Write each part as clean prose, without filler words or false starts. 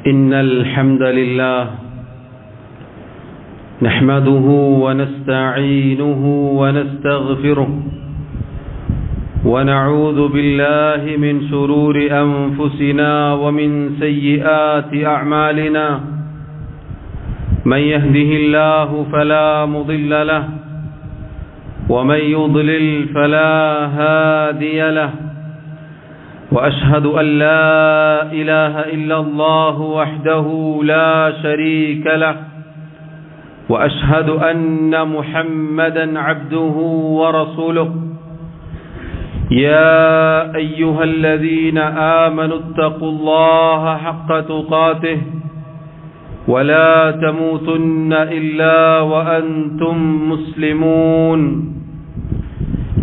إن الحمد لله نحمده ونستعينه ونستغفره ونعوذ بالله من شرور أنفسنا ومن سيئات أعمالنا من يهده الله فلا مضل له ومن يضلل فلا هادي له وأشهد أن لا إله إلا الله وحده لا شريك له وأشهد أن محمدا عبده ورسوله يا أيها الذين آمنوا اتقوا الله حق تقاته ولا تموتن إلا وأنتم مسلمون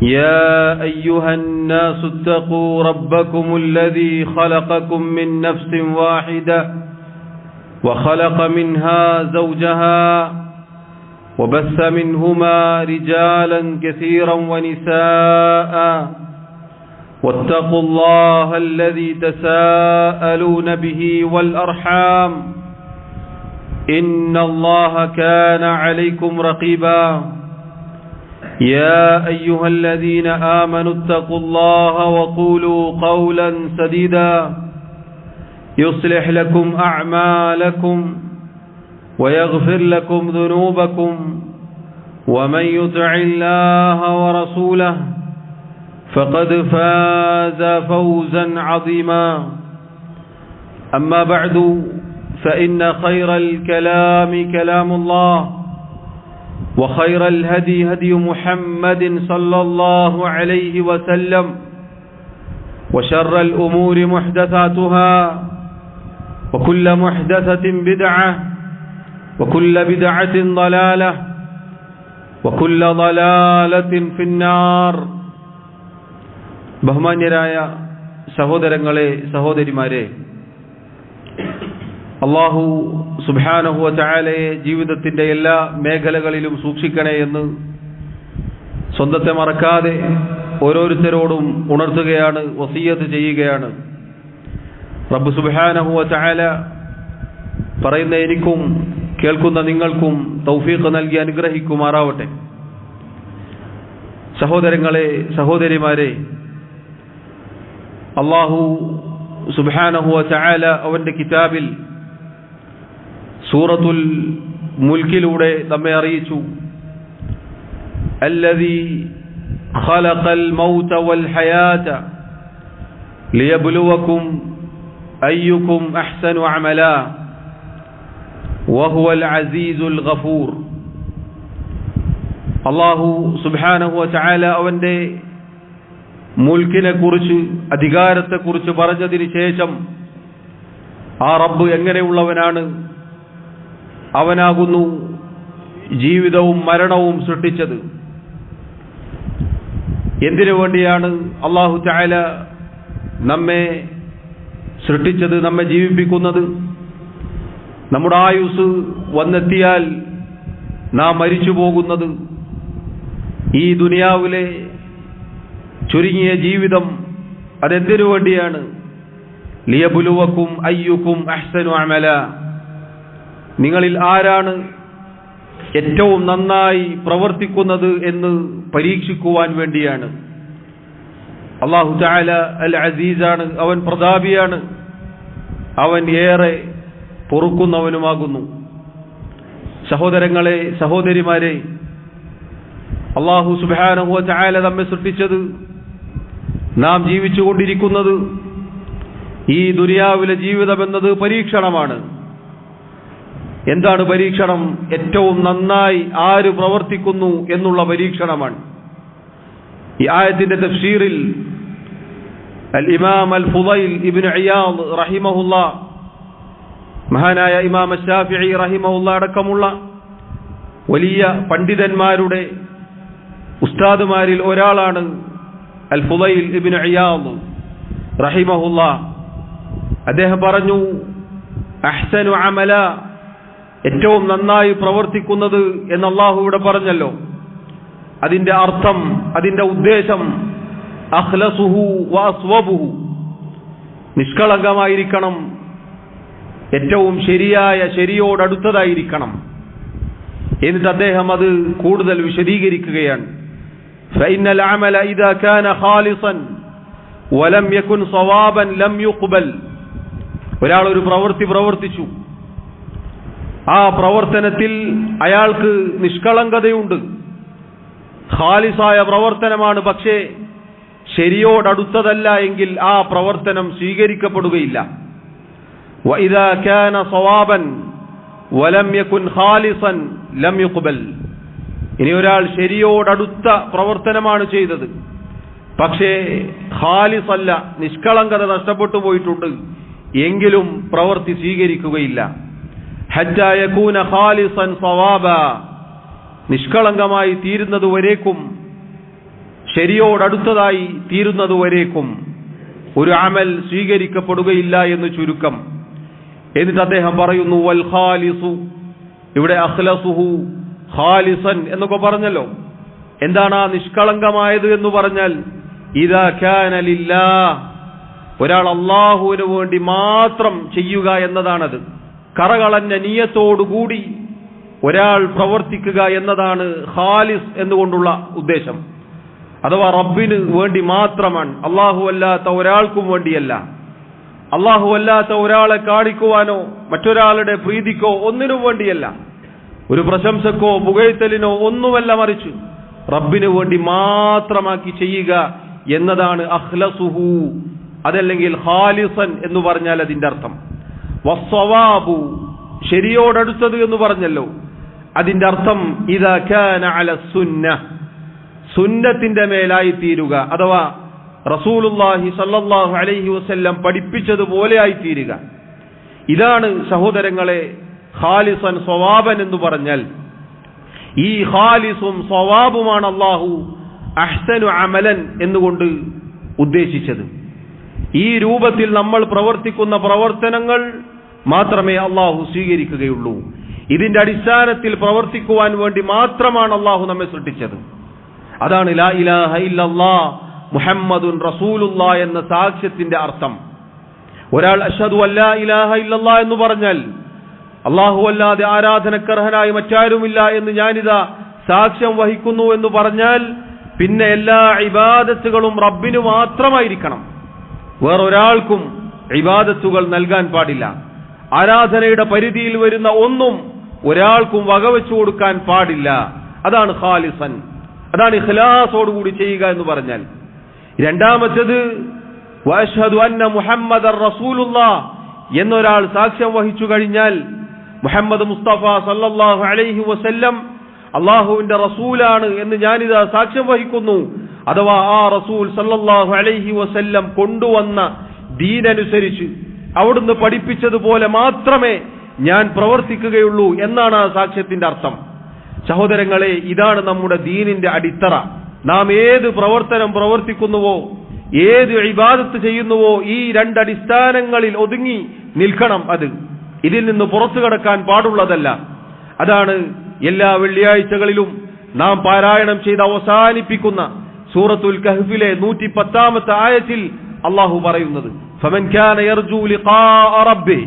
يا أيها الناس اتقوا ربكم الذي خلقكم من نفس واحدة وخلق منها زوجها وبث منهما رجالا كثيرا ونساء واتقوا الله الذي تساءلون به والأرحام إن الله كان عليكم رقيبا يا أيها الذين آمنوا اتقوا الله وقولوا قولا سديدا يصلح لكم أعمالكم ويغفر لكم ذنوبكم ومن يطع الله ورسوله فقد فاز فوزا عظيما أما بعد فإن خير الكلام كلام الله وخير الهدي هدي محمد صلى الله عليه وسلم وشر الأمور محدثاتها وكل محدثة بدعة وكل بدعة ضلالة وكل ضلالة في النار. ബഹുമാന്യരായ സഹോദരങ്ങളെ സഹോദരിമാരെ, അല്ലാഹു സുബ്ഹാനഹു വ തആലയെ ജീവിതത്തിന്റെ എല്ലാ മേഖലകളിലും സൂക്ഷിക്കണേ എന്ന് സ്വന്തത്തെ മറക്കാതെ ഓരോരുത്തരോടും ഉണർത്തുകയാണ്, വസിയ്യത്ത് ചെയ്യുകയാണ്. റബ്ബ് സുബ്ഹാനഹു വ തആല പറയുന്ന എനിക്കും കേൾക്കുന്ന നിങ്ങൾക്കും തൗഫീഖ് നൽകി അനുഗ്രഹിക്കുമാറാവട്ടെ. സഹോദരങ്ങളെ സഹോദരിമാരെ, അല്ലാഹു സുബ്ഹാനഹു വ തആല അവന്റെ കിതാബിൽ സൂറത്തുൽ മുൽക്കിലൂടെ നമ്മെ അറിയിച്ചു, അല്ലദീ ഖലഖൽ മൗത വൽ ഹയാത ലിയബ്ലുവകും അയ്യുകും അഹ്സനു അമലാ വഹുവൽ അസീസുൽ ഗഫൂർ. അല്ലാഹു സുബ്ഹാനഹു വ തആല അവന്റെ മുൽക്കിനെ കുറിച്ച്, അധികാരത്തെക്കുറിച്ച് പറഞ്ഞതിന് ശേഷം ആ റബ്ബ് എങ്ങനെയുള്ളവനാണ്, അവനാകുന്നു ജീവിതവും മരണവും സൃഷ്ടിച്ചത്. എന്തിനു വേണ്ടിയാണ് അല്ലാഹു തആല നമ്മെ സൃഷ്ടിച്ചത്, നമ്മെ ജീവിപ്പിക്കുന്നത്? നമ്മുടെ ആയുസ് വന്നെത്തിയാൽ നാം മരിച്ചു പോകുന്നത്. ഈ ദുനിയാവിലെ ചുരുങ്ങിയ ജീവിതം അതെന്തിനു വേണ്ടിയാണ്? ലിയബ്ലുവകും അയ്യുകും അഹ്സനു അമല, നിങ്ങളിൽ ആരാണ് ഏറ്റവും നന്നായി പ്രവർത്തിക്കുന്നത് എന്ന് പരീക്ഷിക്കുവാൻ വേണ്ടിയാണ്. അല്ലാഹു തആല അൽ അസീസാണ്, അവൻ പ്രതാപിയാണ്, അവൻ ഏറെ പൊറുക്കുന്നവനുമാകുന്നു. സഹോദരങ്ങളെ സഹോദരിമാരെ, അല്ലാഹു സുബ്ഹാനഹു വ തആല നമ്മെ സൃഷ്ടിച്ചത്, നാം ജീവിച്ചുകൊണ്ടിരിക്കുന്നത്, ഈ ദുനിയാവിലെ ജീവിതം എന്നത് പരീക്ഷണമാണ്. എന്താണ് പരീക്ഷണം? ഏറ്റവും നന്നായി ആര് പ്രവർത്തിക്കുന്നു എന്നുള്ള പരീക്ഷണമാണ്. ഈ ആയത്തിന്റെ തഫ്സീറിൽ അൽ ഇമാം അൽ ഫുളൈൽ ഇബ്നു ഇയാദ് റഹിമഹുല്ലാ, മഹാനായ ഇമാം ശാഫിഈ റഹിമഹുല്ലാ അടക്കമുള്ള വലിയ പണ്ഡിതന്മാരുടെ ഉസ്താദുമാരിൽ ഒരാളാണ് അൽ ഫുളൈൽ ഇബ്നു ഇയാദ് റഹിമഹുല്ലാ. അദ്ദേഹം പറഞ്ഞു, അഹ്സനു അമല, ഏറ്റവും നന്നായി പ്രവർത്തിക്കുന്നത് എന്ന് അല്ലാഹു ഇവിടെ പറഞ്ഞല്ലോ. അതിന്റെ അർത്ഥം, അതിന്റെ ഉദ്ദേശം അഖ്ലസുഹു വഅസ്വബുഹു, നിഷ്കളങ്കമായിരിക്കണം, ഏറ്റവും ശരിയോടടുത്തതായിരിക്കണം. എന്നിട്ട് അദ്ദേഹം അത് കൂടുതൽ വിശദീകരിക്കുകയാണ്. ഫഇന്നൽ അമല ഇദാ കാന ഖാലിസൻ വലം യകുൻ സവാബൻ ലം യുഖ്ബൽ. ഒരാൾ ഒരു പ്രവൃത്തി പ്രവർത്തിച്ചു, ആ പ്രവർത്തനത്തിൽ അയാൾക്ക് നിഷ്കളങ്കതയുണ്ട്, ഖാലിസായ പ്രവർത്തനമാണ്, പക്ഷേ ശരിയോടടുത്തതല്ല എങ്കിൽ ആ പ്രവർത്തനം സ്വീകരിക്കപ്പെടുകയില്ല. വഇദാ കാന സവാബൻ വലം യകുൻ ഖാലിസൻ ലം യുഖ്ബൽ. ഇനി ഒരാൾ ശരിയോടടുത്ത പ്രവർത്തനമാണ് ചെയ്തത്, പക്ഷേ ഖാലിസ് അല്ല, നിഷ്കളങ്കത നഷ്ടപ്പെട്ടു പോയിട്ടുണ്ട്, എങ്കിലും പ്രവൃത്തി സ്വീകരിക്കുകയില്ല. ഹത്താ യകൂന ഖാലിസൻ സവാബ. നിഷ്കളങ്കമായി തീരുന്നതുവരേക്കും, ശരിയോടടുത്തതായി തീരുന്നതുവരേക്കും ഒരു അമൽ സ്വീകരിക്കപ്പെടുകയില്ല എന്ന് ചുരുക്കം. എന്നിട്ട് അദ്ദേഹം പറയുന്നു വൽ ഖാലിസു, ഇവിടെ അഖ്ലസുഹു ഖാലിസൻ എന്നൊക്കെ പറഞ്ഞല്ലോ. എന്താണ് ആ നിഷ്കളങ്കമായത് എന്ന് പറഞ്ഞാൽ ഇദാ കാന ലില്ലാഹ്, ഒരാൾ അല്ലാഹുവിന് വേണ്ടി മാത്രം ചെയ്യുക എന്നതാണത്. കറകളഞ്ഞ നിയ്യത്തോടുകൂടി ഒരാൾ പ്രവർത്തിക്കുക എന്നതാണ് ഖാലിസ് എന്നുകൊണ്ടുള്ള ഉദ്ദേശം. അഥവാ റബ്ബിന് വേണ്ടി മാത്രമാണ്, അല്ലാഹു അല്ലാത്ത ഒരാൾക്കും വേണ്ടിയല്ല. അല്ലാഹു അല്ലാത്ത ഒരാളെ കാണിക്കുവാനോ മറ്റൊരാളുടെ പ്രീതിക്കോ ഒന്നിനും വേണ്ടിയല്ല, ഒരു പ്രശംസക്കോ പുകഴ്ത്തലിനോ ഒന്നുമല്ല, മറിച്ച് റബ്ബിന് വേണ്ടി മാത്രമാക്കി ചെയ്യുക എന്നതാണ് അഖ്ലസുഹു, അതല്ലെങ്കിൽ ഖാലിസൻ എന്ന് പറഞ്ഞാൽ അതിന്റെ അർത്ഥം. വസ്സവാബു, ശരിയോടടുത്തത് എന്ന് പറഞ്ഞല്ലോ, അതിന്റെ അർത്ഥം ഇദാ കാന അല സുന്നഹ്, സുന്നത്തിന്റെ മേലായി തീരുക, അഥവാ റസൂലുള്ളാഹി സ്വല്ലല്ലാഹു അലൈഹി വസല്ലം പഠിപ്പിച്ചതുപോലെ ആയിത്തീരുക. ഇതാണ് സഹോദരങ്ങളെ ഖാലിസൻ സ്വവാബൻ എന്ന് പറഞ്ഞാൽ. ഈ ഖാലിസും സ്വവാബുമാണ് അല്ലാഹു അഹ്സനു അമലൻ എന്നുകൊണ്ട് ഉദ്ദേശിച്ചത്. ഈ രൂപത്തിൽ നമ്മൾ പ്രവർത്തിക്കുന്ന പ്രവർത്തനങ്ങൾ മാത്രമേ അല്ലാഹു സ്വീകരിക്കുകയുള്ളൂ. ഇതിന്റെ അടിസ്ഥാനത്തിൽ പ്രവർത്തിക്കുവാൻ വേണ്ടി മാത്രമാണ് അല്ലാഹു നമ്മെ സൃഷ്ടിച്ചത്. അതാണ് ലാ ഇലാഹ ഇല്ലല്ലാഹ് മുഹമ്മദുൻ റസൂലുള്ളാഹ് എന്ന സാക്ഷ്യത്തിന്റെ അർത്ഥം. ഒരാൾ അഷ്ഹദു അല്ലാ ഇലാഹ ഇല്ലല്ലാഹ് എന്ന് പറഞ്ഞാൽ അല്ലാഹു അല്ലാതെ ആരാധനക്കർഹനായി മറ്റാരുമില്ല എന്ന് ഞാനിതാ സാക്ഷ്യം വഹിക്കുന്നു എന്ന് പറഞ്ഞാൽ പിന്നെ എല്ലാ ഇബാദത്തുകളും റബ്ബിന് മാത്രമായിരിക്കണം, വേറൊരാൾക്കും ഇബാദത്തുകൾ നൽകാൻ പാടില്ല. ആരാധനയുടെ പരിധിയിൽ വരുന്ന ഒന്നും ഒരാൾക്കും വകവെച്ചു കൊടുക്കാൻ പാടില്ല. അതാണ് ഖാലിസൻ, അതാണ് ഇഖ്ലാസോടുകൂടി ചെയ്യുക എന്ന് പറഞ്ഞാൽ. രണ്ടാമത്തേത് വഅശ്ഹദു അന്ന മുഹമ്മദർ റസൂലുള്ളാഹ് എന്നൊരാൾ സാക്ഷ്യം വഹിച്ചു കഴിഞ്ഞാൽ മുഹമ്മദ് മുസ്തഫ സല്ലല്ലാഹു അലൈഹി വസല്ലം അള്ളാഹുവിന്റെ റസൂലാണ് എന്ന് ഞാനിതാ സാക്ഷ്യം വഹിക്കുന്നു. അഥവാ ആ റസൂൽ സല്ലല്ലാഹു അലൈഹി വസല്ലം കൊണ്ടുവന്ന ദീനനുസരിച്ച് അവിടുന്ന് പഠിപ്പിച്ചതുപോലെ മാത്രമേ ഞാൻ പ്രവർത്തിക്കുകയുള്ളൂ എന്നാണ് ആ സാക്ഷ്യത്തിന്റെ അർത്ഥം. സഹോദരങ്ങളെ, ഇതാണ് നമ്മുടെ ദീനിന്റെ അടിത്തറ. നാം ഏത് പ്രവർത്തനം പ്രവർത്തിക്കുന്നുവോ, ഏത് ഇബാദത്ത് ചെയ്യുന്നുവോ, ഈ രണ്ടടിസ്ഥാനങ്ങളിൽ ഒതുങ്ങി നിൽക്കണം. അത് ഇതിൽ നിന്ന് പുറത്തു കടക്കാൻ പാടുള്ളതല്ല. അതാണ് എല്ലാ വെള്ളിയാഴ്ചകളിലും നാം പാരായണം ചെയ്ത് അവസാനിപ്പിക്കുന്ന സൂറത്തുൽ കഹ്ഫിലെ 110-ാമത്തെ ആയത്തിൽ അല്ലാഹു പറയുന്നത് ഫമൻ കാന യർജു ലിഖാഅ റബ്ബി,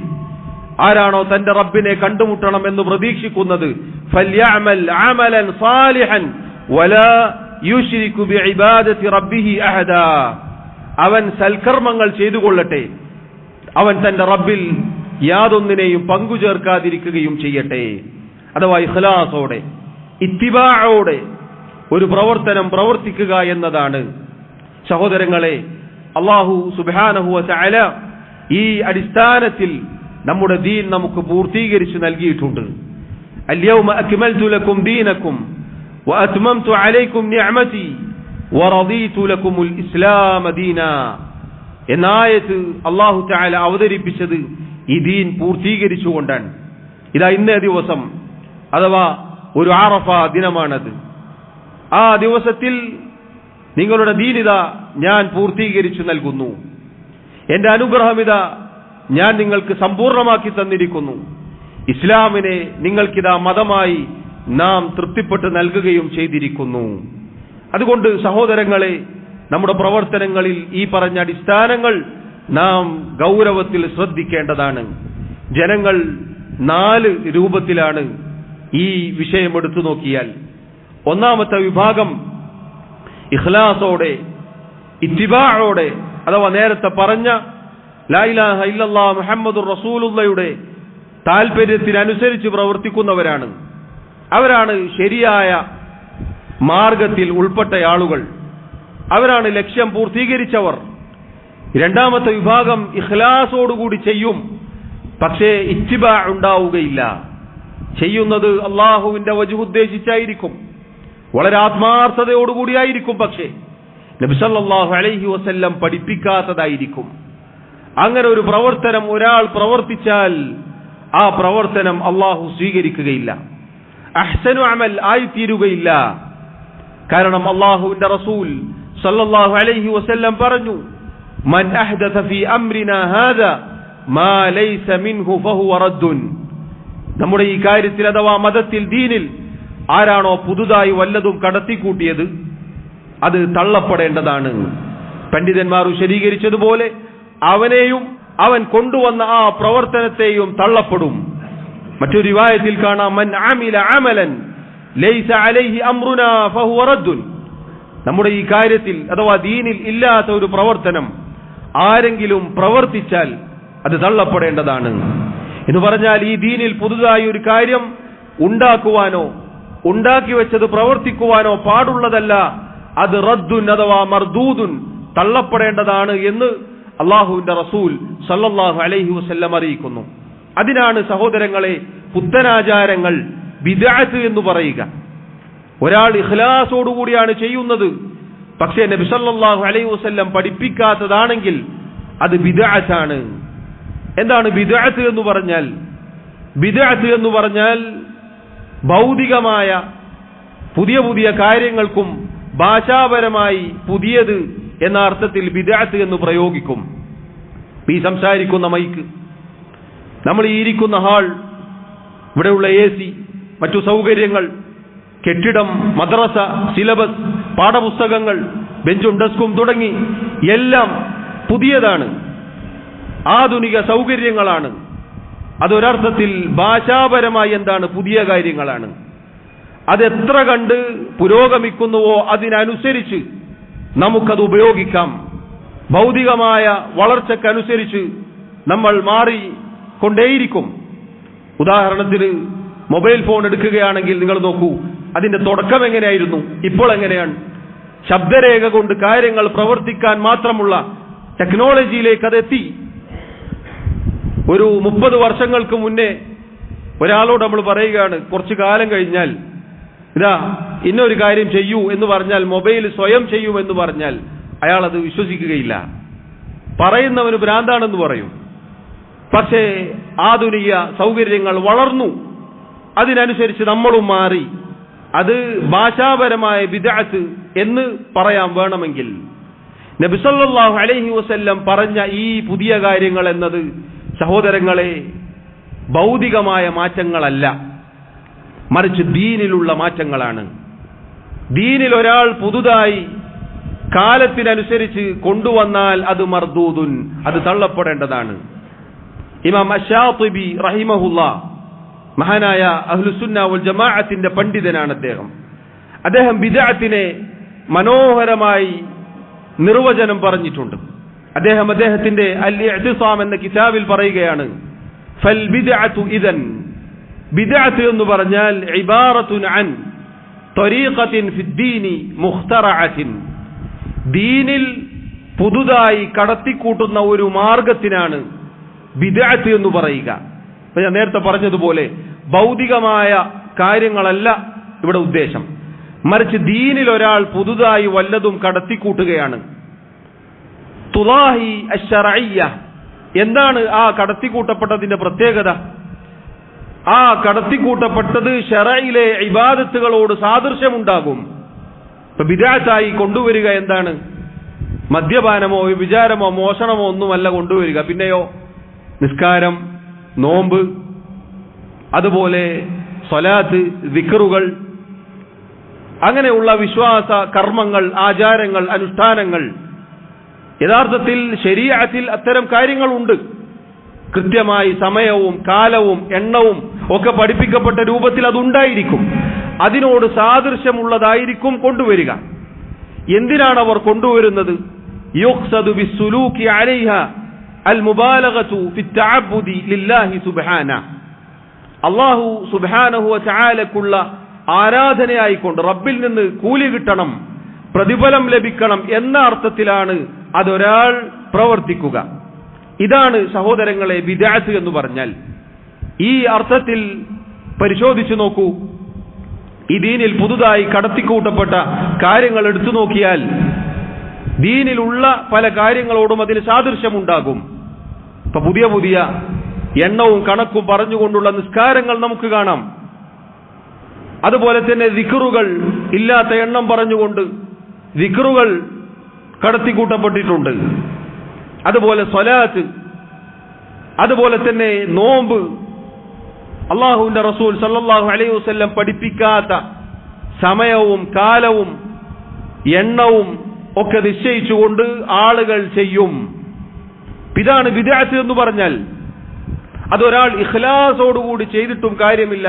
ആരാണോ തന്റെ റബ്ബിനെ കണ്ടുമുട്ടണം എന്ന് പ്രതീക്ഷിക്കുന്നത്, ഫൽയഅമൽ അമലൻ സാലിഹൻ വലാ യുശ്രികു ബിഇബാദത്തി റബ്ബിഹി അഹദാ, അവൻ സൽക്കർമ്മങ്ങൾ ചെയ്തുകൊള്ളട്ടെ, അവൻ തന്റെ റബ്ബിൽ യാതൊന്നിനെയും പങ്കുചേർക്കാതിരിക്കുകയും ചെയ്യട്ടെ. അഥവാ ഇഖ്ലാസോടെ ഇത്തിബാഅോടെ ഒരു പ്രവർത്തനം പ്രവർത്തിക്കുക എന്നതാണ്. സഹോദരങ്ങളെ, അല്ലാഹു സുബ്ഹാനഹു വ തആല ഈ അടിസ്ഥാനത്തിൽ നമ്മുടെ ദീൻ നമുക്ക് പൂർത്തീകരിച്ചു നൽകിയിട്ടുണ്ട്. അൽയൗമ അക്മൽതു ലക്കും ദീനക്കും വഅത്മംതു അലൈക്കും നിഅമതി വറദീതു ലക്കുമുൽ ഇസ്ലാമ ദീനാ എന്ന ആയത്ത് അല്ലാഹു തആല അവതരിപ്പിച്ചത് ഈ ദീൻ പൂർത്തീകരിച്ചുകൊണ്ടാണ്. ഇതാ ഇന്നേ ദിവസം അഥവാ ഒരു അറഫ ദിനമാണത്. ആ ദിവസത്തിൽ നിങ്ങളുടെ ദീനിത ഞാൻ പൂർത്തീകരിച്ചു നൽകുന്നു, എന്റെ അനുഗ്രഹമിത ഞാൻ നിങ്ങൾക്ക് സമ്പൂർണമാക്കി തന്നിരിക്കുന്നു, ഇസ്ലാമിനെ നിങ്ങൾക്കിതാ മതമായി നാം തൃപ്തിപ്പെട്ട് നൽകുകയും ചെയ്തിരിക്കുന്നു. അതുകൊണ്ട് സഹോദരങ്ങളെ, നമ്മുടെ പ്രവർത്തനങ്ങളിൽ ഈ പറഞ്ഞ അടിസ്ഥാനങ്ങൾ നാം ഗൗരവത്തിൽ ശ്രദ്ധിക്കേണ്ടതാണ്. ജനങ്ങൾ 4 രൂപത്തിലാണ് ഈ വിഷയം എടുത്തു നോക്കിയാൽ. ഒന്നാമത്തെ വിഭാഗം ഇഖ്ലാസോടെ ഇത്തിബാഅോടെ, അഥവാ നേരത്തെ പറഞ്ഞ ലാ ഇലാഹ ഇല്ലല്ലാഹ് മുഹമ്മദുർ റസൂലുള്ളാഹിയുടെ താൽപര്യത്തിനനുസരിച്ച് പ്രവർത്തിക്കുന്നവരാണ്. അവരാണ് ശരിയായ മാർഗത്തിൽ ഉൾപ്പെട്ട ആളുകൾ, അവരാണ് ലക്ഷ്യം പൂർത്തീകരിച്ചവർ. രണ്ടാമത്തെ വിഭാഗം ഇഖ്ലാസോടുകൂടി ചെയ്യും, പക്ഷേ ഇത്തിബാ ഉണ്ടാവുകയില്ല. ചെയ്യുന്നത് അള്ളാഹുവിന്റെ വജ്ഹ് ഉദ്ദേശിച്ചായിരിക്കും, വളരെ ആത്മാർത്ഥതയോടുകൂടിയായിരിക്കും, പക്ഷേ നബി സല്ലല്ലാഹു അലൈഹി വസല്ലം പഠിപ്പിക്കാത്തതായിരിക്കും. അങ്ങനെ ഒരു പ്രവർത്തനം ഒരാൾ പ്രവർത്തിച്ചാൽ ആ പ്രവർത്തനം അള്ളാഹു സ്വീകരിക്കുകയില്ല, അഹ്സനു അമൽ ആയിത്തീരുകയില്ല. കാരണം അള്ളാഹുവിന്റെ റസൂൽ സല്ലല്ലാഹു അലൈഹി വസല്ലം പറഞ്ഞു, മൻ അഹ്ദസ ഫീ അംരിനാ ഹാദാ മാ ലൈസ മിൻഹു ഫഹുവ റദ്ദുൻ. നമ്മുടെ ഈ കാര്യത്തിൽ അഥവാ മതത്തിൽ, ദീനിൽ ആരാണോ പുതുതായി വല്ലതും കടത്തിക്കൂട്ടിയത് അത് തള്ളപ്പെടേണ്ടതാണ്. പണ്ഡിതന്മാർ വിശദീകരിച്ചതുപോലെ അവനെയും അവൻ കൊണ്ടുവന്ന ആ പ്രവർത്തനത്തെയും തള്ളപ്പെടും. മറ്റൊരു റിവായത്തിൽ കാണാം, മൻ അമില അമലൻ ലൈസ അലൈഹി അംറുനാ ഫഹുവ റദ്ദുൻ. നമ്മുടെ ഈ കാര്യത്തിൽ അഥവാ ദീനിൽ ഇല്ലാത്ത ഒരു പ്രവർത്തനം ആരെങ്കിലും പ്രവർത്തിച്ചാൽ അത് തള്ളപ്പെടേണ്ടതാണ്. എന്ന് പറഞ്ഞാൽ ഈ ദീനിൽ പുതുതായി ഒരു കാര്യം ഉണ്ടാക്കുവാനോ ഉണ്ടാക്കി വെച്ചത് പ്രവർത്തിക്കുവാനോ പാടുള്ളതല്ല, അത് റദ്ദുൻ അഥവാ മർദൂദുൻ, തള്ളപ്പെടേണ്ടതാണ് എന്ന് അള്ളാഹുവിന്റെ റസൂൽ സല്ലല്ലാഹു അലൈഹി വസല്ലം അറിയിക്കുന്നു. അതിനാണ് സഹോദരങ്ങളെ പുത്തനാചാരങ്ങൾ ബിദ്അത്ത് എന്ന് പറയുക. ഒരാൾ ഇഖ്ലാസോടുകൂടിയാണ് ചെയ്യുന്നത്, പക്ഷേ നബി സല്ലല്ലാഹു അലൈഹി വസല്ലം പഠിപ്പിക്കാത്തതാണെങ്കിൽ അത് ബിദ്അത്താണ്. എന്താണ് ബിദ്അത്ത് എന്ന് പറഞ്ഞാൽ? ബിദ്അത്ത് എന്ന് പറഞ്ഞാൽ ഭൗതികമായ പുതിയ പുതിയ കാര്യങ്ങൾക്കും ഭാഷാപരമായി പുതിയത് എന്ന അർത്ഥത്തിൽ ബിദ്അത്ത് എന്ന് പ്രയോഗിക്കും. ഈ സംസാരിക്കുന്ന മൈക്ക്, നമ്മൾ ഈ ഇരിക്കുന്ന ഹാൾ, ഇവിടെയുള്ള AC, മറ്റു സൗകര്യങ്ങൾ, കെട്ടിടം, മദ്രസ, സിലബസ്, പാഠപുസ്തകങ്ങൾ, ബെഞ്ചും ഡെസ്കും തുടങ്ങി എല്ലാം പുതിയതാണ്, ആധുനിക സൗകര്യങ്ങളാണ്. അതൊരർത്ഥത്തിൽ ഭാഷാപരമായി എന്താണ്? പുതിയ കാര്യങ്ങളാണ്. അതെത്ര കണ്ട് പുരോഗമിക്കുന്നുവോ അതിനനുസരിച്ച് നമുക്കത് ഉപയോഗിക്കാം. ഭൗതികമായ വളർച്ചക്കനുസരിച്ച് നമ്മൾ മാറിക്കൊണ്ടേയിരിക്കും. ഉദാഹരണത്തിന് മൊബൈൽ ഫോൺ എടുക്കുകയാണെങ്കിൽ നിങ്ങൾ നോക്കൂ, അതിന്റെ തുടക്കം എങ്ങനെയായിരുന്നു, ഇപ്പോൾ എങ്ങനെയാണ്? ശബ്ദരേഖ കൊണ്ട് കാര്യങ്ങൾ പ്രവർത്തിക്കാൻ മാത്രമുള്ള ടെക്നോളജിയിലേക്ക് അതെത്തി. ഒരു 30 വർഷങ്ങൾക്ക് മുന്നേ ഒരാളോട് നമ്മൾ പറയുകയാണ്, കുറച്ചു കാലം കഴിഞ്ഞാൽ ഇതാ ഇന്നൊരു കാര്യം ചെയ്യൂ എന്ന് പറഞ്ഞാൽ, മൊബൈൽ സ്വയം ചെയ്യൂ എന്ന് പറഞ്ഞാൽ അയാൾ അത് വിശ്വസിക്കുകയില്ല. പറയുന്നവന് ഭ്രാന്താണെന്ന് പറയും. പക്ഷേ ആധുനിക സൗകര്യങ്ങൾ വളർന്നു, അതിനനുസരിച്ച് നമ്മളും മാറി. അത് ഭാഷാപരമായ ബിദ്അത്ത് എന്ന് പറയാൻ വേണമെങ്കിൽ നബി സല്ലല്ലാഹു അലൈഹി വസല്ലം പറഞ്ഞ ഈ പുതിയ കാര്യങ്ങൾ എന്നത് സഹോദരങ്ങളെ ഭൗതികമായ മാറ്റങ്ങളല്ല, മറിച്ച് ദീനിലുള്ള മാറ്റങ്ങളാണ്. ദീനിൽ ഒരാൾ പുതുതായി കാലത്തിനനുസരിച്ച് കൊണ്ടുവന്നാൽ അത് മർദൂദുൻ, അത് തള്ളപ്പെടേണ്ടതാണ്. ഇമാം അശ്ശാതിബി റഹിമഹുല്ലാഹ്, മഹാനായ അഹ്ലുസുന്ന വൽ ജമാഅത്തിന്റെ പണ്ഡിതനാണ് അദ്ദേഹം ബിദ്അത്തിനെ മനോഹരമായി നിർവചനം പറഞ്ഞിട്ടുണ്ട്. അദ്ദേഹത്തിന്റെ അൽ ഇഅ്തിസാം എന്ന കിതാബിൽ പറയുകയാണ്, ഫൽ ബിദ്അതു ഇദൻ, ബിദ്അത്ത് എന്ന് പറഞ്ഞാൽ ഇബാറത്തുൻ അൻ ത്വരീഖത്തിൻ ഫിദ്ദീനി മുഖ്തറഅത്തിൻ, ദീനിൽ പുതുതായി കടത്തിക്കൂട്ടുന്ന ഒരു മാർഗത്തിനാണ് ബിദ്അത്ത് എന്ന് പറയുക. ഞാൻ നേരത്തെ പറഞ്ഞതുപോലെ ഭൗതികമായ കാര്യങ്ങളല്ല ഇവിടെ ഉദ്ദേശം, മറിച്ച് ദീനിൽ ഒരാൾ പുതുതായി വല്ലതും കടത്തിക്കൂട്ടുകയാണ്. തുലാഹി അശ്ശറഇയ്യ, എന്താണ് ആ കടത്തിക്കൂട്ടപ്പെട്ടതിന്റെ പ്രത്യേകത? ആ കടത്തിക്കൂട്ടപ്പെട്ടത് ശറഇലെ ഇബാദത്തുകളോട് സാദൃശ്യമുണ്ടാകും. ഇപ്പൊ ബിദ്അത്തായി കൊണ്ടുവരിക എന്താണ്? മദ്യപാനമോ വിചാരമോ മോഷണമോ ഒന്നുമല്ല കൊണ്ടുവരിക. പിന്നെയോ നിസ്കാരം, നോമ്പ്, അതുപോലെ സ്വലാത്ത്, ദിക്റുകൾ, അങ്ങനെയുള്ള വിശ്വാസ കർമ്മങ്ങൾ, ആചാരങ്ങൾ, അനുഷ്ഠാനങ്ങൾ. യഥാർത്ഥത്തിൽ ശരീഅത്തിൽ അത്തരം കാര്യങ്ങളുണ്ട്. കൃത്യമായി സമയവും കാലവും എണ്ണവും ഒക്കെ പഠിപ്പിക്കപ്പെട്ട രൂപത്തിൽ അതുണ്ടായിരിക്കും. അതിനോട് സാദൃശ്യമുള്ളതായിരിക്കും കൊണ്ടുവരിക. എന്തിനാണ് അവർ കൊണ്ടുവരുന്നത്? യുഖ്സദു ബിസ്സുലൂകി അലൈഹ അൽമുബാലഗതു ഫിത്തഅബ്ബുദി ലില്ലാഹി സുബ്ഹാനഹു, അല്ലാഹു സുബ്ഹാനഹു വ തആലക്കുള്ള ആരാധനയായിക്കൊണ്ട് റബ്ബിൽ നിന്ന് കൂലി കിട്ടണം, പ്രതിഫലം ലഭിക്കണം എന്ന അർത്ഥത്തിലാണ് അതൊരാൾ പ്രവർത്തിക്കുക. ഇതാണ് സഹോദരങ്ങളെ ബിദ്അത്ത് എന്ന് പറഞ്ഞാൽ. ഈ അർത്ഥത്തിൽ പരിശോധിച്ചു നോക്കൂ. ഈ ദീനിൽ പുതുതായി കടത്തിക്കൂട്ടപ്പെട്ട കാര്യങ്ങൾ എടുത്തു നോക്കിയാൽ ദീനിലുള്ള പല കാര്യങ്ങളോടും അതിന് സാദൃശ്യമുണ്ടാകും. ഇപ്പൊ പുതിയ പുതിയ എണ്ണവും കണക്കും പറഞ്ഞുകൊണ്ടുള്ള നിസ്കാരങ്ങൾ നമുക്ക് കാണാം. അതുപോലെ തന്നെ ദിക്റുകൾ ഇല്ലാത്ത എണ്ണം പറഞ്ഞുകൊണ്ട് ദിക്റുകൾ കടത്തിക്കൂട്ടപ്പെട്ടിട്ടുണ്ട്. അതുപോലെ സ്വലാത്ത്, അതുപോലെ തന്നെ നോമ്പ്, അള്ളാഹുവിന്റെ റസൂൽ സല്ലല്ലാഹു അലൈഹി വസല്ലം പഠിപ്പിക്കാത്ത സമയവും കാലവും എണ്ണവും ഒക്കെ നിശ്ചയിച്ചുകൊണ്ട് ആളുകൾ ചെയ്യും. ഇതാണ് ബിദ്അത്ത് എന്ന് പറഞ്ഞാൽ. അതൊരാൾ ഇഖ്ലാസോടുകൂടി ചെയ്തിട്ടും കാര്യമില്ല,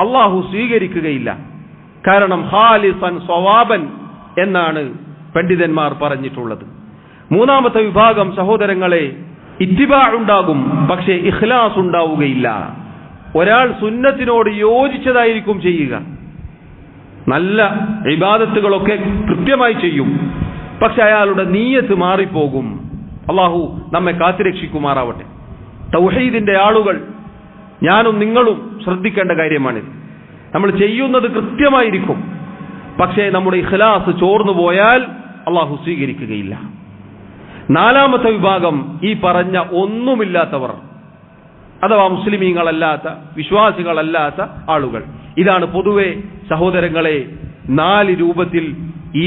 അള്ളാഹു സ്വീകരിക്കുകയില്ല. കാരണം ഖാലിസൻ സ്വവാബൻ എന്നാണ് പണ്ഡിതന്മാർ പറഞ്ഞിട്ടുള്ളത്. മൂന്നാമത്തെ വിഭാഗം സഹോദരങ്ങളെ, ഇത്തിബാ ഉണ്ടാകും, പക്ഷേ ഇഖ്ലാസ് ഉണ്ടാവുകയില്ല. ഒരാൾ സുന്നത്തിനോട് യോജിച്ചതായിരിക്കും ചെയ്യുക, നല്ല ഇബാദത്തുകളൊക്കെ കൃത്യമായി ചെയ്യും, പക്ഷെ അയാളുടെ നീയത്ത് മാറിപ്പോകും. അള്ളാഹു നമ്മെ കാത്തുരക്ഷിക്കുമാറാവട്ടെ. തൗഹീദിന്റെ ആളുകൾ ഞാനും നിങ്ങളും ശ്രദ്ധിക്കേണ്ട കാര്യമാണിത്. നമ്മൾ ചെയ്യുന്നത് കൃത്യമായിരിക്കും, പക്ഷേ നമ്മുടെ ഇഖ്ലാസ് ചോർന്നു പോയാൽ അള്ളാഹു സ്വീകരിക്കുകയില്ല. നാലാമത്തെ വിഭാഗം ഈ പറഞ്ഞ ഒന്നുമില്ലാത്തവർ, അഥവാ മുസ്ലിമീങ്ങളല്ലാത്ത വിശ്വാസികളല്ലാത്ത ആളുകൾ. ഇതാണ് പൊതുവെ സഹോദരങ്ങളെ 4 രൂപത്തിൽ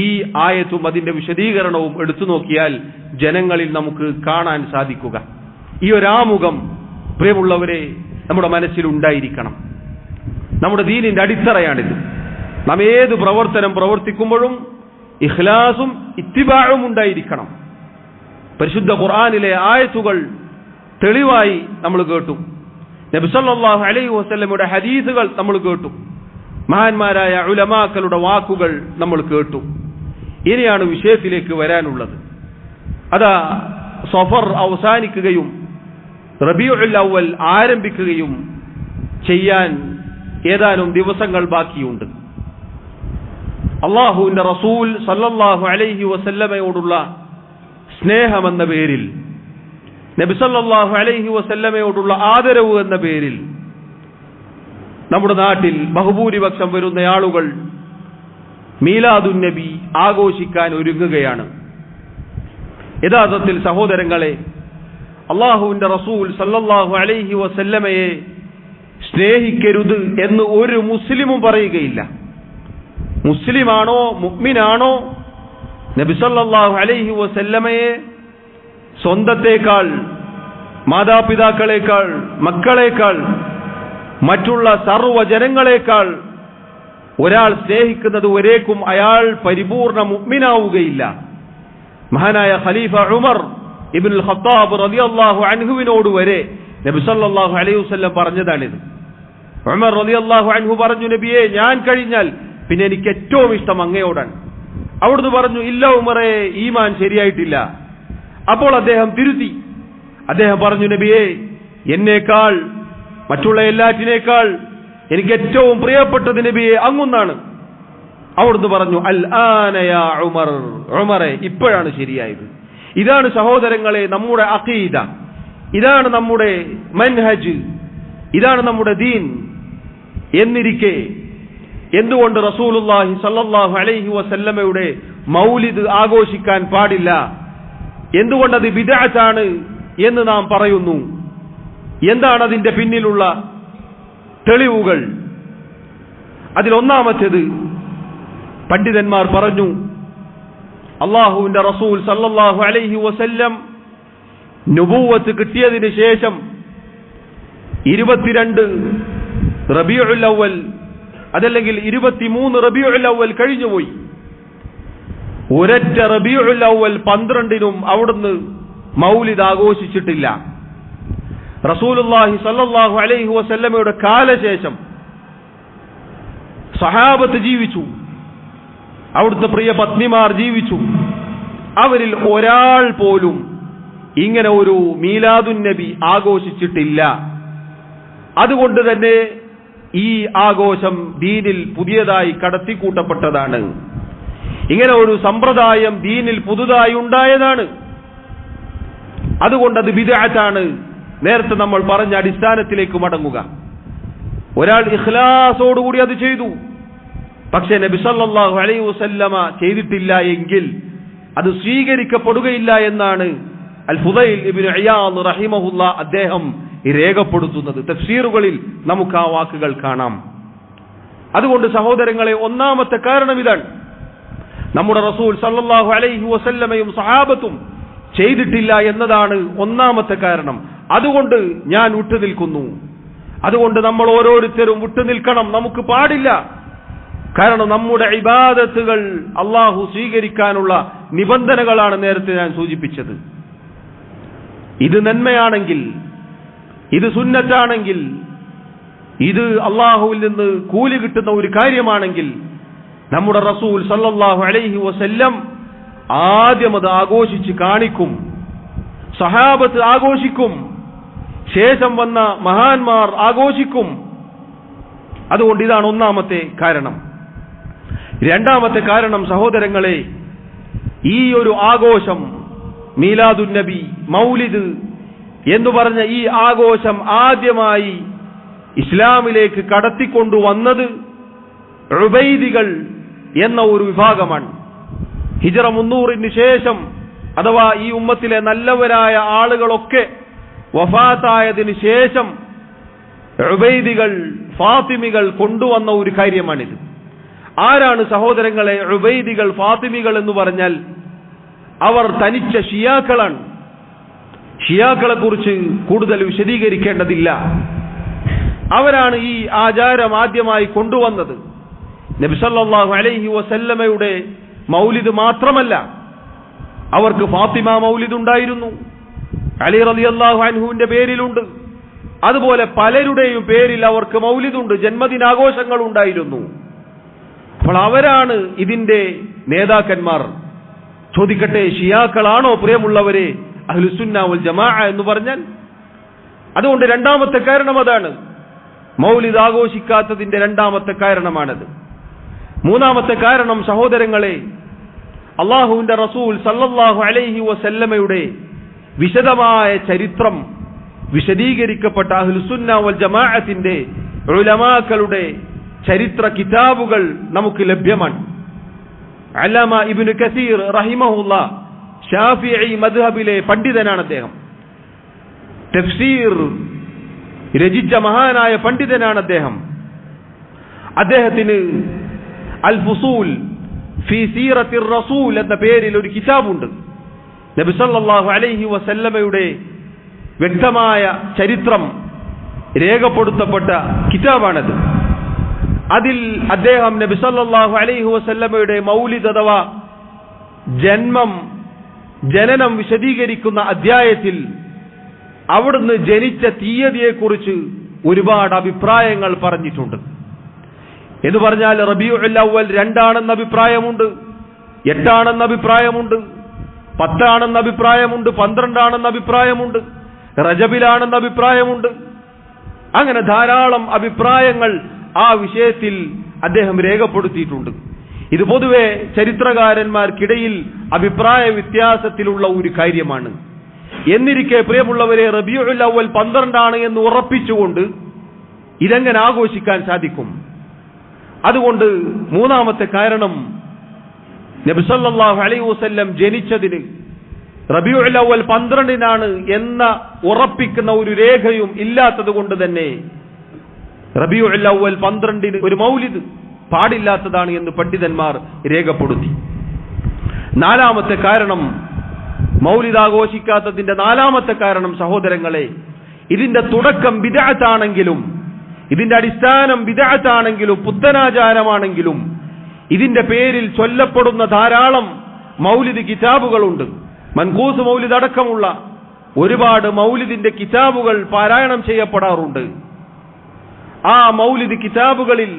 ഈ ആയത്തും അതിന്റെ വിശദീകരണവും എടുത്തു നോക്കിയാൽ ജനങ്ങളിൽ നമുക്ക് കാണാൻ സാധിക്കുക. ഈ ഒരാമുഖം പ്രിയമുള്ളവരെ നമ്മുടെ മനസ്സിൽ ഉണ്ടായിരിക്കണം. നമ്മുടെ ദീനിന്റെ അടിത്തറയാണിത്. നാം ഏത് പ്രവർത്തനം പ്രവർത്തിക്കുമ്പോഴും ഇഖ്ലാസും ഇത്തിബാഉം ഉണ്ടായിരിക്കണം. പരിശുദ്ധ ഖുർആനിലെ ആയത്തുകൾ തെളിവായി നമ്മൾ കേട്ടു. നബി സല്ലല്ലാഹു അലൈഹി വസല്ലമയുടെ ഹദീസുകൾ നമ്മൾ കേട്ടു. മഹാന്മാരായ ഉലമാക്കളുടെ വാക്കുകൾ നമ്മൾ കേട്ടു. ഇനിയാണ് വിഷയത്തിലേക്ക് വരാനുള്ളത്. അതാ സഫർ അവസാനിക്കുകയും റബീഉൽ അവ്വൽ ആരംഭിക്കുകയും ചെയ്യാൻ ഏതാനും ദിവസങ്ങൾ ബാക്കിയുണ്ട്. അല്ലാഹുവിന്റെ റസൂൽ സല്ലല്ലാഹു അലൈഹി വസല്ലമയോടുള്ള സ്നേഹമെന്ന പേരിൽ, നബി സല്ലല്ലാഹു അലൈഹി വസല്ലമയോടുള്ള ആദരവ് എന്ന പേരിൽ നമ്മുടെ നാട്ടിൽ ബഹുഭൂരിപക്ഷം വരുന്ന ആളുകൾ മീലാദുൻ നബി ആഘോഷിക്കാൻ ഒരുങ്ങുകയാണ്. യഥാർത്ഥത്തിൽ സഹോദരങ്ങളെ, അല്ലാഹുവിന്റെ റസൂൽ സല്ലല്ലാഹു അലൈഹി വസല്ലമയെ സ്നേഹിക്കരുത് എന്ന് ഒരു മുസ്ലിമും പറയുകയില്ല. മുസ്ലിമാണോ മുഅ്മിനാണോ നബി സല്ലല്ലാഹു അലൈഹി വസല്ലമയെ സ്വന്തത്തേക്കാൾ, മാതാപിതാക്കളെക്കാൾ, മക്കളെക്കാൾ, മറ്റുള്ള സർവ്വജനങ്ങളെക്കാൾ ഒരാൾ സ്നേഹിക്കുന്നത് വരേക്കും അയാൾ പരിപൂർണ മുഅ്മിനാവുകയില്ല. മഹാനായ ഖലീഫ ഉമർ ഇബ്നുൽ ഖത്താബ് റളിയല്ലാഹു അൻഹുവിനോട് വരെ നബി സല്ലല്ലാഹു അലൈഹി വസല്ലം പറഞ്ഞതാണിത്. ഉമർ റളിയല്ലാഹു അൻഹു പറഞ്ഞു, നബിയെ, ഞാൻ കഴിഞ്ഞാൽ പിന്നെ എനിക്ക് ഏറ്റവും ഇഷ്ടം അങ്ങയോടാണ്. അവിടുന്ന് പറഞ്ഞു, ഇല്ല ഉമറേ, ഈമാൻ ശരിയായിട്ടില്ല. അപ്പോൾ അദ്ദേഹം തിരുത്തി. അദ്ദേഹം പറഞ്ഞു, നബിയെ, എന്നേക്കാൾ, മറ്റുള്ള എല്ലാറ്റിനേക്കാൾ എനിക്ക് ഏറ്റവും പ്രിയപ്പെട്ടത് നബിയെ അങ്ങൊന്നാണ്. അവിടുന്ന് പറഞ്ഞു, അൽ ആന യാ ഉമർ, ഉമറേ, ഇപ്പോഴാണ് ശരിയായത്. ഇതാണ് സഹോദരങ്ങളെ നമ്മുടെ അഖീദ, ഇതാണ് നമ്മുടെ മൻഹജ്, ഇതാണ് നമ്മുടെ ദീൻ. എന്നിരിക്കെ എന്തുകൊണ്ട് റസൂലുള്ളാഹി സ്വല്ലല്ലാഹു അലൈഹി വസല്ലമയുടെ മൗലിദ് ആഘോഷിക്കാൻ പാടില്ല, എന്തുകൊണ്ടത് ബിദ്അത്താണ് എന്ന് നാം പറയുന്നു? എന്താണ് അതിന്റെ പിന്നിലുള്ള തെളിവുകൾ? അതിലൊന്നാമത്തേത് പണ്ഡിതന്മാർ പറഞ്ഞു, അല്ലാഹുവിന്റെ റസൂൽ സല്ലല്ലാഹു അലൈഹി വസല്ലം നുബുവത്ത് കിട്ടിയതിന് ശേഷം 22 റബീഉൽ അവ്വൽ, അതല്ലെങ്കിൽ 23 റബീഉൽ അവ്വൽ കഴിഞ്ഞുപോയി. ഒരൊറ്റ റബീഉൽ അവ്വൽ 12നും അവിടുന്ന് മൗലിദ് ആഘോഷിച്ചിട്ടില്ല. റസൂലുള്ളാഹി സ്വല്ലല്ലാഹു അലൈഹി വസല്ലമയുടെ കാലശേഷം സഹാബത്ത് ജീവിച്ചു, അവിടുത്തെ പ്രിയ പത്നിമാർ ജീവിച്ചു. അവരിൽ ഒരാൾ പോലും ഇങ്ങനെ ഒരു മീലാദുൻ നബി ആഘോഷിച്ചിട്ടില്ല. അതുകൊണ്ട് തന്നെ ഈ ആഘോഷം ദീനിൽ പുതിയതായി കടത്തിക്കൂട്ടപ്പെട്ടതാണ്. ഇങ്ങനെ ഒരു സമ്പ്രദായം ദീനിൽ പുതുതായി ഉണ്ടായതാണ്. അതുകൊണ്ട് അത് ബിദ്അത്താണ്. നേരത്തെ നമ്മൾ പറഞ്ഞ അടിസ്ഥാനത്തിലേക്ക് മടങ്ങുക. ഒരാൾ ഇഖ്ലാസോടുകൂടി അത് ചെയ്തു, പക്ഷേ നബി സല്ലല്ലാഹു അലൈഹി വസല്ലമ ചെയ്തിട്ടില്ല എങ്കിൽ അത് സ്വീകരിക്കപ്പെടുകയില്ല എന്നാണ് അൽ ഫുദൈൽ ഇബ്നു ഇയാദ് റഹിമഹുല്ലാ അദ്ദേഹം രേഖപ്പെടുത്തുന്നത്. തഫ്സീറുകളിൽ നമുക്ക് ആ വാക്കുകൾ കാണാം. അതുകൊണ്ട് സഹോദരങ്ങളെ, ഒന്നാമത്തെ കാരണം ഇതാണ്. നമ്മുടെ റസൂൽ സല്ലല്ലാഹു അലൈഹി വസല്ലമയും സഹാബത്തും ചെയ്തിട്ടില്ല എന്നതാണ് ഒന്നാമത്തെ കാരണം. അതുകൊണ്ട് ഞാൻ വിട്ടുനിൽക്കുന്നു. അതുകൊണ്ട് നമ്മൾ ഓരോരുത്തരും വിട്ടുനിൽക്കണം. നമുക്ക് പാടില്ല. കാരണം നമ്മുടെ ഇബാദത്തുകൾ അള്ളാഹു സ്വീകരിക്കാനുള്ള നിബന്ധനകളാണ് നേരത്തെ ഞാൻ സൂചിപ്പിച്ചത്. ഇത് നന്മയാണെങ്കിൽ, ഇത് സുന്നത്താണെങ്കിൽ, ഇത് അള്ളാഹുവിൽ നിന്ന് കൂലി കിട്ടുന്ന ഒരു കാര്യമാണെങ്കിൽ നമ്മുടെ റസൂൽ സല്ലല്ലാഹു അലൈഹി വസല്ലം ആദ്യം അത് ആഘോഷിച്ച് കാണിക്കും. സഹാബത്ത് ആഘോഷിക്കും, ശേഷം വന്ന മഹാന്മാർ ആഘോഷിക്കും. അതുകൊണ്ട് ഇതാണ് ഒന്നാമത്തെ കാരണം. രണ്ടാമത്തെ കാരണം സഹോദരങ്ങളെ, ഈ ഒരു ആഘോഷം മീലാദുൻ നബി, മൗലിദ് എന്ന് പറഞ്ഞ ഈ ആഘോഷം ആദ്യമായി ഇസ്ലാമിലേക്ക് കടത്തിക്കൊണ്ടുവന്നത് ഉബൈദികൾ എന്ന ഒരു വിഭാഗമാണ്. ഹിജ്റ 300 ശേഷം, അഥവാ ഈ ഉമ്മത്തിലെ നല്ലവരായ ആളുകളൊക്കെ വഫാത്തായതിനു ശേഷം ഉബൈദികൾ, ഫാത്തിമികൾ കൊണ്ടുവന്ന ഒരു കാര്യമാണിത്. ആരാണ് സഹോദരങ്ങളെ ഉബൈദികൾ, ഫാത്തിമികൾ എന്ന് പറഞ്ഞാൽ? അവർ തനിച്ച ഷിയാക്കളാണ്. ഷിയാക്കളെ കുറിച്ച് കൂടുതൽ വിശദീകരിക്കേണ്ടതില്ല. അവരാണ് ഈ ആചാരം ആദ്യമായി കൊണ്ടുവന്നത്. നബി സല്ലല്ലാഹു അലൈഹി വസല്ലമയുടെ മൗലിദ് മാത്രമല്ല, അവർക്ക് ഫാത്തിമ മൗലിദ് ഉണ്ടായിരുന്നു, അലി റളിയല്ലാഹു അൻഹുവിന്റെ പേരിലുണ്ട്. അതുപോലെ പലരുടെയും പേരിൽ അവർക്ക് മൗലിദുണ്ട്, ജന്മദിനാഘോഷങ്ങൾ ഉണ്ടായിരുന്നു. അപ്പോൾ അവരാണ് ഇതിന്റെ നേതാക്കന്മാർ. ചോദിക്കട്ടെ, ഷിയാക്കളാണോ പ്രിയമുള്ളവരെ അഹ്ലുസുന്ന വൽ ജമാഅ എന്ന് പറഞ്ഞാൽ? അതുകൊണ്ട് രണ്ടാമത്തെ കാരണം അതാണ്. മൗലിദ് ആഘോഷിക്കാത്തതിന്റെ രണ്ടാമത്തെ കാരണമാണത്. മൂന്നാമത്തെ കാരണം സഹോദരങ്ങളെ, അള്ളാഹുവിന്റെ റസൂൽ സല്ലല്ലാഹു അലൈഹി വസല്ലമയുടെ വിശദമായ ചരിത്രം വിശദീകരിക്കപ്പെട്ട അഹ്ലുസുന്ന വൽ ജമാഅത്തിന്റെ ഉലമാക്കളുടെ ചരിത്ര കിതാബുകൾ നമുക്ക് ലഭ്യമാണ്. അല്ലാമ ഇബ്നു കസീർ റഹിമഹുല്ലാ ശാഫിഈ മദ്ഹബിലെ പണ്ഡിതനാണ്. അദ്ദേഹം തഫ്സീർ രചിച്ച മഹാനായ പണ്ഡിതനാണ്. അദ്ദേഹത്തിന് അൽ ഫുസൂൽ ഫീ സീറത്തിർ റസൂൽ എന്ന പേരിൽ ഒരു കിതാബുണ്ട്. നബി സല്ലല്ലാഹു അലൈഹി വസല്ലമയുടെ വ്യക്തമായ ചരിത്രം രേഖപ്പെടുത്തപ്പെട്ട കിതാബാണത്. അതിൽ അദ്ദേഹം നബി സല്ലല്ലാഹു അലൈഹി വസല്ലമയുടെ മൗലിദ് അഥവാ ജനനം വിശദീകരിക്കുന്ന അധ്യായത്തിൽ അവിടുന്ന് ജനിച്ച തീയതിയെക്കുറിച്ച് ഒരുപാട് അഭിപ്രായങ്ങൾ പറഞ്ഞിട്ടുണ്ട്. എന്ന് പറഞ്ഞാൽ റബീഉൽ അവ്വൽ 2 ആണെന്ന അഭിപ്രായമുണ്ട്, 8 ആണെന്ന അഭിപ്രായമുണ്ട്, 10 ആണെന്ന അഭിപ്രായമുണ്ട്, 12 ആണെന്ന അഭിപ്രായമുണ്ട്, റജബിലാണെന്ന അഭിപ്രായമുണ്ട്. അങ്ങനെ ധാരാളം അഭിപ്രായങ്ങൾ ആ വിഷയത്തിൽ അദ്ദേഹം രേഖപ്പെടുത്തിയിട്ടുണ്ട്. ഇത് പൊതുവെ ചരിത്രകാരന്മാർക്കിടയിൽ അഭിപ്രായ വ്യത്യാസത്തിലുള്ള ഒരു കാര്യമാണ്. എന്നിരിക്കെ പ്രിയമുള്ളവരെ, റബീഉൽ അവ്വൽ 12 ആണ് എന്ന് ഉറപ്പിച്ചുകൊണ്ട് ഇതെങ്ങനെ ആഘോഷിക്കാൻ സാധിക്കും? അതുകൊണ്ട് മൂന്നാമത്തെ കാരണം, നബി സല്ലല്ലാഹു അലൈഹി വസല്ലം ജനിച്ചതിന് റബീഉൽ അവ്വൽ 12 എന്ന ഉറപ്പിക്കുന്ന ഒരു രേഖയും ഇല്ലാത്തത് കൊണ്ട് തന്നെ റബീഉൽ അവ്വൽ 12 ഒരു മൗലിദ് പാടില്ലാത്തതാണ് എന്ന് പണ്ഡിതന്മാർ രേഖപ്പെടുത്തി. നാലാമത്തെ കാരണം, മൗലിദ് ആഘോഷിക്കാത്തതിന്റെ നാലാമത്തെ കാരണം സഹോദരങ്ങളെ, ഇതിന്റെ തുടക്കം ബിദ്അത്താണെങ്കിലും, ഇതിന്റെ അടിസ്ഥാനം ബിദ്അത്താണെങ്കിലും, പുത്തനാചാരമാണെങ്കിലും, ഇതിന്റെ പേരിൽ ചൊല്ലപ്പെടുന്ന ധാരാളം മൗലിദ് കിതാബുകളുണ്ട്. മൻഖൂസ് മൗലിദ് അടക്കമുള്ള ഒരുപാട് മൗലിദിന്റെ കിതാബുകൾ പാരായണം ചെയ്യപ്പെടാറുണ്ട്. ആ മൗലിദ് കിതാബുകളിൽ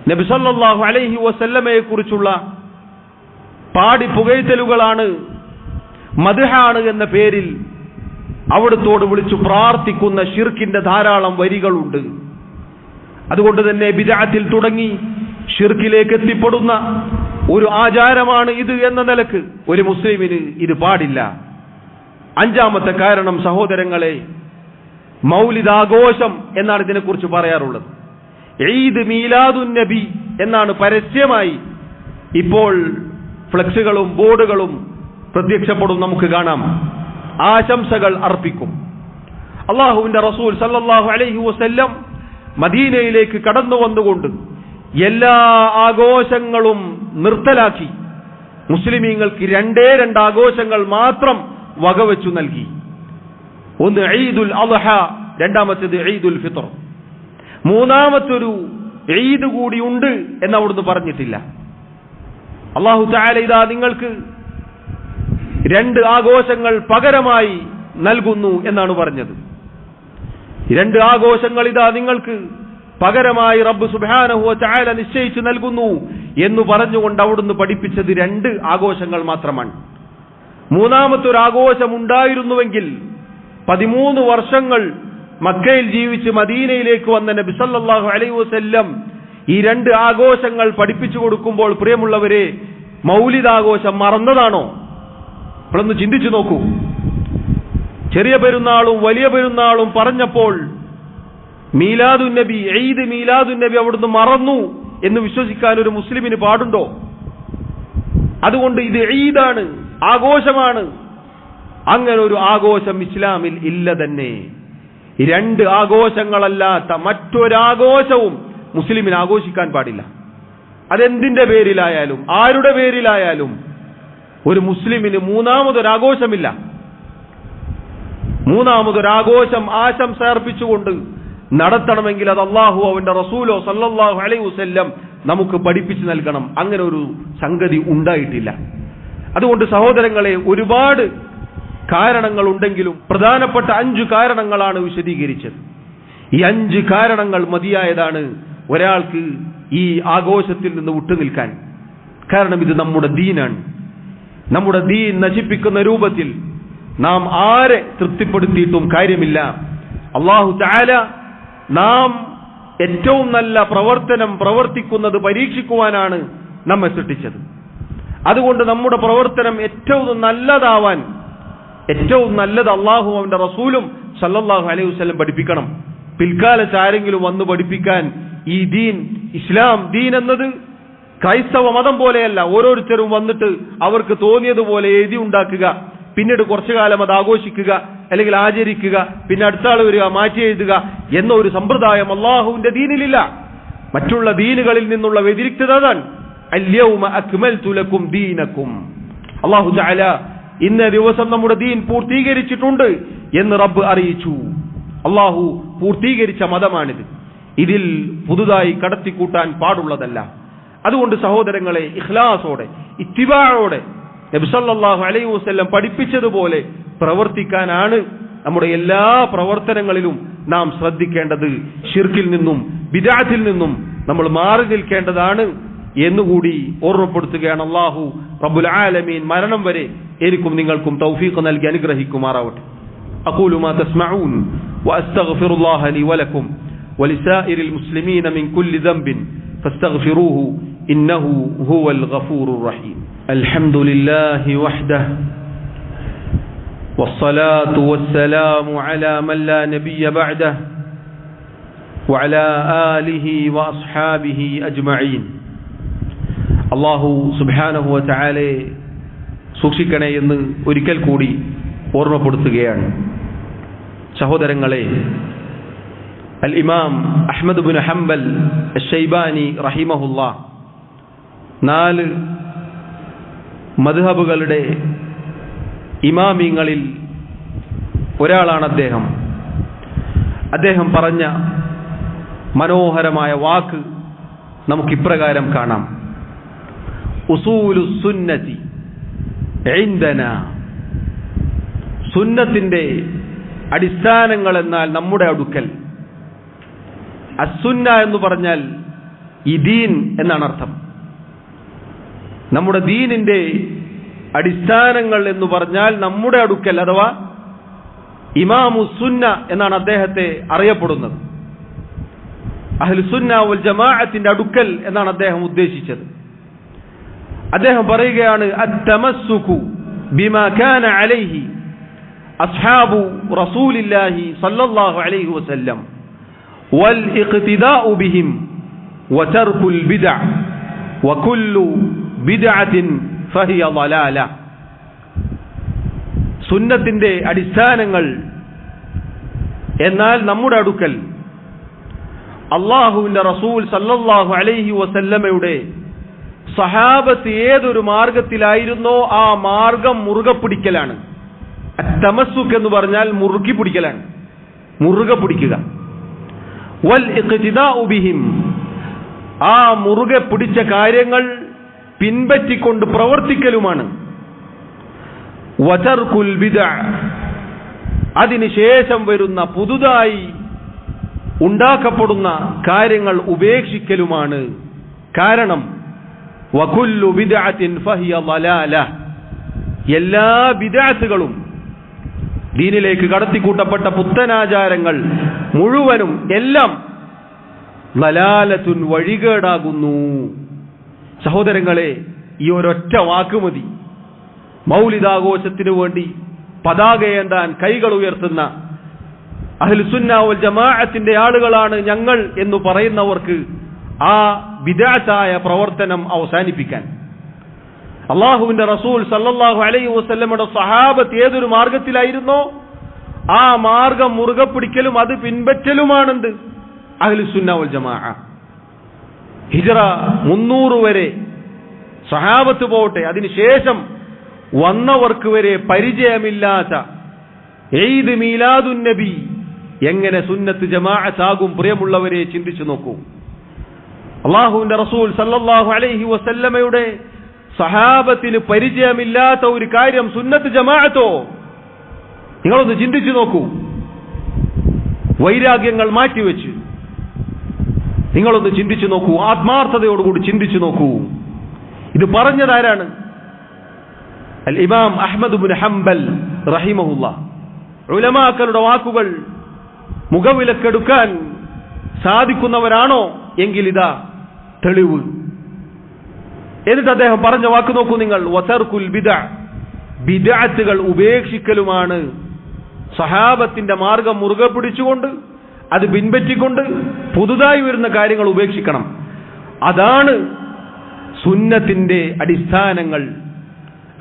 നബി സല്ലല്ലാഹു അലൈഹി വസല്ലമയെ കുറിച്ചുള്ള പാടി പുകഴ്ത്തലുകളാണ്, മദ്ഹാണ് എന്ന പേരിൽ അവിടുത്തോട് വിളിച്ചു പ്രാർത്ഥിക്കുന്ന ശിർക്കിന്റെ ധാരാളം വരികളുണ്ട്. അതുകൊണ്ട് തന്നെ ബിദ്അത്തിൽ തുടങ്ങി ശിർക്കിലേക്ക് എത്തിപ്പെടുന്ന ഒരു ആചാരമാണ് ഇത് എന്ന നിലക്ക് ഒരു മുസ്ലിമിന് ഇത് പാടില്ല. അഞ്ചാമത്തെ കാരണം സഹോദരങ്ങളെ, മൗലിദാഘോഷം എന്നാണ് ഇതിനെക്കുറിച്ച് പറയാറുള്ളത്. ഈദ് മീലാദുൻ നബി എന്നാണ് പരസ്യമായി ഇപ്പോൾ ഫ്ലെക്സുകളും ബോർഡുകളും പ്രത്യക്ഷപ്പെടും, നമുക്ക് കാണാം. ആശംസകൾ അർപ്പിക്കും. അള്ളാഹുവിന്റെ റസൂൽ സല്ലല്ലാഹു അലൈഹി വസല്ലം മദീനയിലേക്ക് കടന്നു വന്നുകൊണ്ട് എല്ലാ ആഘോഷങ്ങളും നിർത്തലാക്കി മുസ്ലിമീങ്ങൾക്ക് രണ്ട് ആഘോഷങ്ങൾ മാത്രം വകവെച്ചു നൽകി. ഒന്ന് ഈദുൽ അദ്ഹ, രണ്ടാമത്തേത് ഈദുൽ ഫിത്ർ. മൂന്നാമത്തൊരു ഈദ് കൂടി ഉണ്ട് എന്ന് അവിടുന്ന് പറഞ്ഞിട്ടില്ല. അല്ലാഹു തആല ഇതാ നിങ്ങൾക്ക് രണ്ട് ആഘോഷങ്ങൾ പകരമായി നൽകുന്നു എന്നാണ് പറഞ്ഞത്. രണ്ട് ആഘോഷങ്ങൾ ഇതാ നിങ്ങൾക്ക് പകരമായി റബ്ബ് സുബ്ഹാനഹു വ തആല നിശ്ചയിച്ചു നൽകുന്നു എന്ന് പറഞ്ഞുകൊണ്ട് അവിടുന്ന് പഠിപ്പിച്ചത് രണ്ട് ആഘോഷങ്ങൾ മാത്രമാണ്. മൂന്നാമത്തൊരു ആഘോഷം ഉണ്ടായിരുന്നുവെങ്കിൽ 13 വർഷങ്ങൾ മക്കയിൽ ജീവിച്ച് മദീനയിലേക്ക് വന്ന നബി സല്ലല്ലാഹു അലൈഹി വസല്ലം ഈ രണ്ട് ആഘോഷങ്ങൾ പഠിപ്പിച്ചു കൊടുക്കുമ്പോൾ, പ്രിയമുള്ളവരെ, മൗലിദാഘോഷം മറന്നതാണോ? അപ്പോഴൊന്ന് ചിന്തിച്ചു നോക്കൂ. ചെറിയ പെരുന്നാളും വലിയ പെരുന്നാളും പറഞ്ഞപ്പോൾ മീലാദുൻ നബി, ഈദ് മീലാദുൻ നബി അവിടുന്ന് മറന്നു എന്ന് വിശ്വസിക്കാൻ ഒരു മുസ്ലിമിന് പാടുണ്ടോ? അതുകൊണ്ട് ഇത് ഈദാണ്, ആഘോഷമാണ്. അങ്ങനെ ഒരു ആഘോഷം ഇസ്ലാമിൽ ഇല്ല തന്നെ. രണ്ട് ആഘോഷങ്ങളല്ലാത്ത മറ്റൊരാഘോഷവും മുസ്ലിമിന് ആഘോഷിക്കാൻ പാടില്ല. അതെന്തിന്റെ പേരിലായാലും ആരുടെ പേരിലായാലും ഒരു മുസ്ലിമിന് മൂന്നാമതൊരാഘോഷമില്ല. മൂന്നാമതൊരാഘോഷം ആശംസ അർപ്പിച്ചുകൊണ്ട് നടത്തണമെങ്കിൽ അത് അല്ലാഹു അവന്റെ റസൂലോ സല്ലല്ലാഹു അലൈഹി വസല്ലം നമുക്ക് പഠിപ്പിച്ചു നൽകണം. അങ്ങനെ ഒരു സംഗതി ഉണ്ടായിട്ടില്ല. അതുകൊണ്ട് സഹോദരങ്ങളെ, ഒരുപാട് കാരണങ്ങൾ ഉണ്ടെങ്കിലും പ്രധാനപ്പെട്ട 5 കാരണങ്ങളാണ് വിശദീകരിച്ചത്. ഈ 5 കാരണങ്ങൾ മതിയായതാണ് ഒരാൾക്ക് ഈ ആഘോഷത്തിൽ നിന്ന് വിട്ടുനിൽക്കാൻ. കാരണം ഇത് നമ്മുടെ ദീനാണ്. നമ്മുടെ ദീൻ നശിപ്പിക്കുന്ന രൂപത്തിൽ നാം ആരെ തൃപ്തിപ്പെടുത്തിയിട്ടും കാര്യമില്ല. അല്ലാഹു തആല നാം ഏറ്റവും നല്ല പ്രവർത്തനം പ്രവർത്തിക്കുന്നത് പരീക്ഷിക്കുവാനാണ് നമ്മെ സൃഷ്ടിച്ചത്. അതുകൊണ്ട് നമ്മുടെ പ്രവർത്തനം ഏറ്റവും നല്ലതാവാൻ ഏറ്റവും നല്ലത് അല്ലാഹു അവന്റെ റസൂലും സല്ലല്ലാഹു അലൈഹി വസല്ലം പഠിപ്പിക്കണം. പിൽക്കാലത്ത് ആരെങ്കിലും വന്ന് പഠിപ്പിക്കാൻ ഈ ദീൻ, ഇസ്ലാം ദീൻ എന്നത് ക്രൈസ്തവ മതം പോലെയല്ല. ഓരോരുത്തരും വന്നിട്ട് അവർക്ക് തോന്നിയതുപോലെ എഴുതി ഉണ്ടാക്കുക, പിന്നീട് കുറച്ചു കാലം അത് ആഘോഷിക്കുക, അല്ലെങ്കിൽ ആചരിക്കുക, പിന്നെ അടുത്ത ആൾ വരിക, മാറ്റി എഴുതുക എന്ന ഒരു സമ്പ്രദായം അല്ലാഹുവിന്റെ ദീനിലില്ല. മറ്റുള്ള ദീനുകളിൽ നിന്നുള്ള വ്യതിരിക്തത അതാണ്. അൽയൗമ അക്മൽതു ലക്കും ദീനക്കും. അല്ലാഹു തആല ഇന്ന ദിവസം നമ്മുടെ ദീൻ പൂർത്തീകരിച്ചിട്ടുണ്ട് എന്ന് റബ്ബ് അറിയിച്ചു. അല്ലാഹു പൂർത്തീകരിച്ച മതമാണിത്. ഇതിൽ പുതുതായി കടത്തിക്കൂട്ടാൻ പാടുള്ളതല്ല. അതുകൊണ്ട് സഹോദരങ്ങളെ, ഇഖ്ലാസോടെ ഇത്തിബാഅോടെ നബി സല്ലല്ലാഹു അലൈഹി വസല്ലം പഠിപ്പിച്ചതുപോലെ പ്രവർത്തിക്കാനാണ് നമ്മുടെ എല്ലാ പ്രവർത്തനങ്ങളിലും നാം ശ്രദ്ധിക്കേണ്ടത്. ശിർക്കിൽ നിന്നും ബിദ്അത്തിൽ നിന്നും നമ്മൾ മാറി നിൽക്കേണ്ടതാണ് എന്നുകൂടി ഓർമ്മപ്പെടുത്തുകയാണ്. അല്ലാഹു റബ്ബുൽ ആലമീൻ മരണം വരെ എനിക്കും നിങ്ങൾക്കും തൗഫീഖ് നൽകി അനുഗ്രഹിക്കുമാറാവട്ടെ. അഖൂലു മാ തസ്മഊൻ വഅസ്തഗ്ഫിറുല്ലാഹ ലി വലക്കും വലിസായിരിൽ മുസ്ലിമീന മിൻ കുല്ലി ദംബിൻ ഫസ്തഗ്ഫിറൂഹു ഇന്നഹു ഹുവൽ ഗഫൂറുർ റഹീം. അൽഹംദുലില്ലാഹി വഹ്ദഹു വസ്സലാത്തു വസ്സലാമു അലാ മൻ ലാ നബിയ്യ ബഅദഹു വഅലാ ആലിഹി വഅസ്ഹാബിഹി അജ്മഈൻ. അല്ലാഹു സുബ്ഹാനഹു വ തആലയെ സൂക്ഷിക്കണേ എന്ന് ഒരിക്കൽ കൂടി ഓർമ്മപ്പെടുത്തുകയാണ്. സഹോദരങ്ങളെ, അൽ ഇമാം അഹ്മദ് ബിൻ ഹംബൽ അശ്ശൈബാനി റഹിമഹുല്ലാ 4 മദ്ഹബുകളുടെ ഇമാമിങ്ങളിൽ ഒരാളാണ് അദ്ദേഹം. അദ്ദേഹം പറഞ്ഞ മനോഹരമായ വാക്ക് നമുക്കിപ്രകാരം കാണാം: ഉസൂലു സുന്നതി ഇൻദനാ. സുന്നത്തിന്റെ അടിസ്ഥാനങ്ങൾ എന്നാൽ നമ്മുടെ അടുക്കൽ. അസ്സുന്ന എന്ന് പറഞ്ഞാൽ ഈ ദീൻ എന്നാണ് അർത്ഥം. നമ്മുടെ ദീനിന്റെ അടിസ്ഥാനങ്ങൾ എന്ന് പറഞ്ഞാൽ നമ്മുടെ അടുക്കൽ, അഥവാ ഇമാമുസ്സുന്ന എന്നാണ് അദ്ദേഹത്തെ അറിയപ്പെടുന്നത്. അഹ്ലുസുന്ന വൽ ജമാഅത്തിന്റെ അടുക്കൽ എന്നാണ് അദ്ദേഹം ഉദ്ദേശിച്ചത്. അദ്ദേഹം പറയുകയാണ് അത്തമസ്സുകു ബിമാ കാന അലൈഹി അസ്ഹാബു റസൂലില്ലാഹി സ്വല്ലല്ലാഹു അലൈഹി വസല്ലം വൽ ഇഖ്തിദാഉ ബിഹിം വതർകുൽ ബിദ്അ വകുല്ലു ബിദ്അത്തിൻ ഫഹിയ ളലാല. സുന്നത്തിന്റെ അടിസ്ഥാനങ്ങൾ എന്നാൽ നമ്മുടെ അടുക്കൽ അല്ലാഹുവിന്റെ റസൂൽ സല്ലല്ലാഹു അലൈഹി വസല്ലമയുടെ സഹാബത്ത് ഏതൊരു മാർഗത്തിലായിരുന്നോ ആ മാർഗം മുറുകെ പിടിക്കലാണ്. തമസ്സുക് എന്ന് പറഞ്ഞാൽ മുറുക്കി പിടിക്കലാണ്, മുറുകെ പിടിക്കുക. വൽ ഇഖ്തിദാഉ ബിഹിം, ആ മുറുകെ പിടിച്ച കാര്യങ്ങൾ പിൻപറ്റിക്കൊണ്ട് പ്രവർത്തിക്കലുമാണ്. വതർകുൽ ബിദ്അ, അതിനുശേഷം വരുന്ന പുതുതായി ഉണ്ടാക്കപ്പെടുന്ന കാര്യങ്ങൾ ഉപേക്ഷിക്കലുമാണ്. കാരണം വകുല്ലു ബിദ്അത്തിൻ ഫഹിയ ളലാല, എല്ലാ ബിദ്അത്തുകളും ദീനിലേക്ക് കടത്തിക്കൂട്ടപ്പെട്ട പുത്തനാചാരങ്ങൾ മുഴുവനും എല്ലാം ളലാലത്തുൻ, വഴികേടാകുന്നു. സഹോദരങ്ങളെ, ഈ ഒരൊറ്റ വാക്കുമതി മൗലിദാഘോഷത്തിനു വേണ്ടി പതാകയേന്താൻ കൈകൾ ഉയർത്തുന്ന അഹ്ലുസുന്ന വൽ ജമാഅത്തിന്റെ ആളുകളാണ് ഞങ്ങൾ എന്ന് പറയുന്നവർക്ക് ആ ബിദ്അത്തായ പ്രവർത്തനം അവസാനിപ്പിക്കാൻ. അല്ലാഹുവിന്റെ റസൂൽ സല്ലല്ലാഹു അലൈഹി വസല്ലമയുടെ സ്വഹാബത്ത് ഏതൊരു മാർഗത്തിലായിരുന്നോ ആ മാർഗം മുറുകെ പിടിക്കലും അത് പിൻപറ്റലുമാണെന്ത് അഹ്ലുസുന്ന വൽ ജമാഅ. ഹിജ്റ 300 വരെ സ്വഹാബത്ത് പോട്ടെ, അതിനുശേഷം വന്നവർക്ക് വരെ പരിചയമില്ലാത്ത ഈദ് മീലാദുൻ നബി എങ്ങനെ സുന്നത്ത് ജമാഅത്താകും? പ്രിയമുള്ളവരെ, ചിന്തിച്ചു നോക്കൂ. അല്ലാഹുവിന്റെ റസൂൽ സല്ലല്ലാഹു അലൈഹി വസല്ലമയുടെ സഹാബത്തിന് പരിചയമില്ലാത്ത ഒരു കാര്യം സുന്നത്ത് ജമാഅത്തോ? നിങ്ങളൊന്ന് ചിന്തിച്ചു നോക്കൂ. വൈരാഗ്യങ്ങൾ മാറ്റിവെച്ച് നിങ്ങളൊന്ന് ചിന്തിച്ചു നോക്കൂ, ആത്മാർത്ഥതയോടുകൂടി ചിന്തിച്ചു നോക്കൂ. ഇത് പറഞ്ഞതാരാണ്? അൽ ഇമാം അഹ്മദ് ഇബ്നു ഹംബൽ റഹിമഹുല്ലാഹ്. ഉലമാക്കളുടെ വാക്കുകൾ മുഖവിലക്കെടുക്കാൻ സാധിക്കുന്നവരാണോ എങ്കിൽ ഇതാ തെളിവ്. എന്നിട്ട് അദ്ദേഹം പറഞ്ഞ വാക്ക് നോക്കൂ നിങ്ങൾ, വതർകുൽ ബിദ്അ, ബിദ്അത്തുകൾ ഉപേക്ഷിക്കലുമാണ്. സഹാബത്തിന്റെ മാർഗം മുറുകെ പിടിച്ചുകൊണ്ട് അത് പിൻപറ്റിക്കൊണ്ട് പുതുതായി വരുന്ന കാര്യങ്ങൾ ഉപേക്ഷിക്കണം. അതാണ് സുന്നത്തിന്റെ അടിസ്ഥാനങ്ങൾ,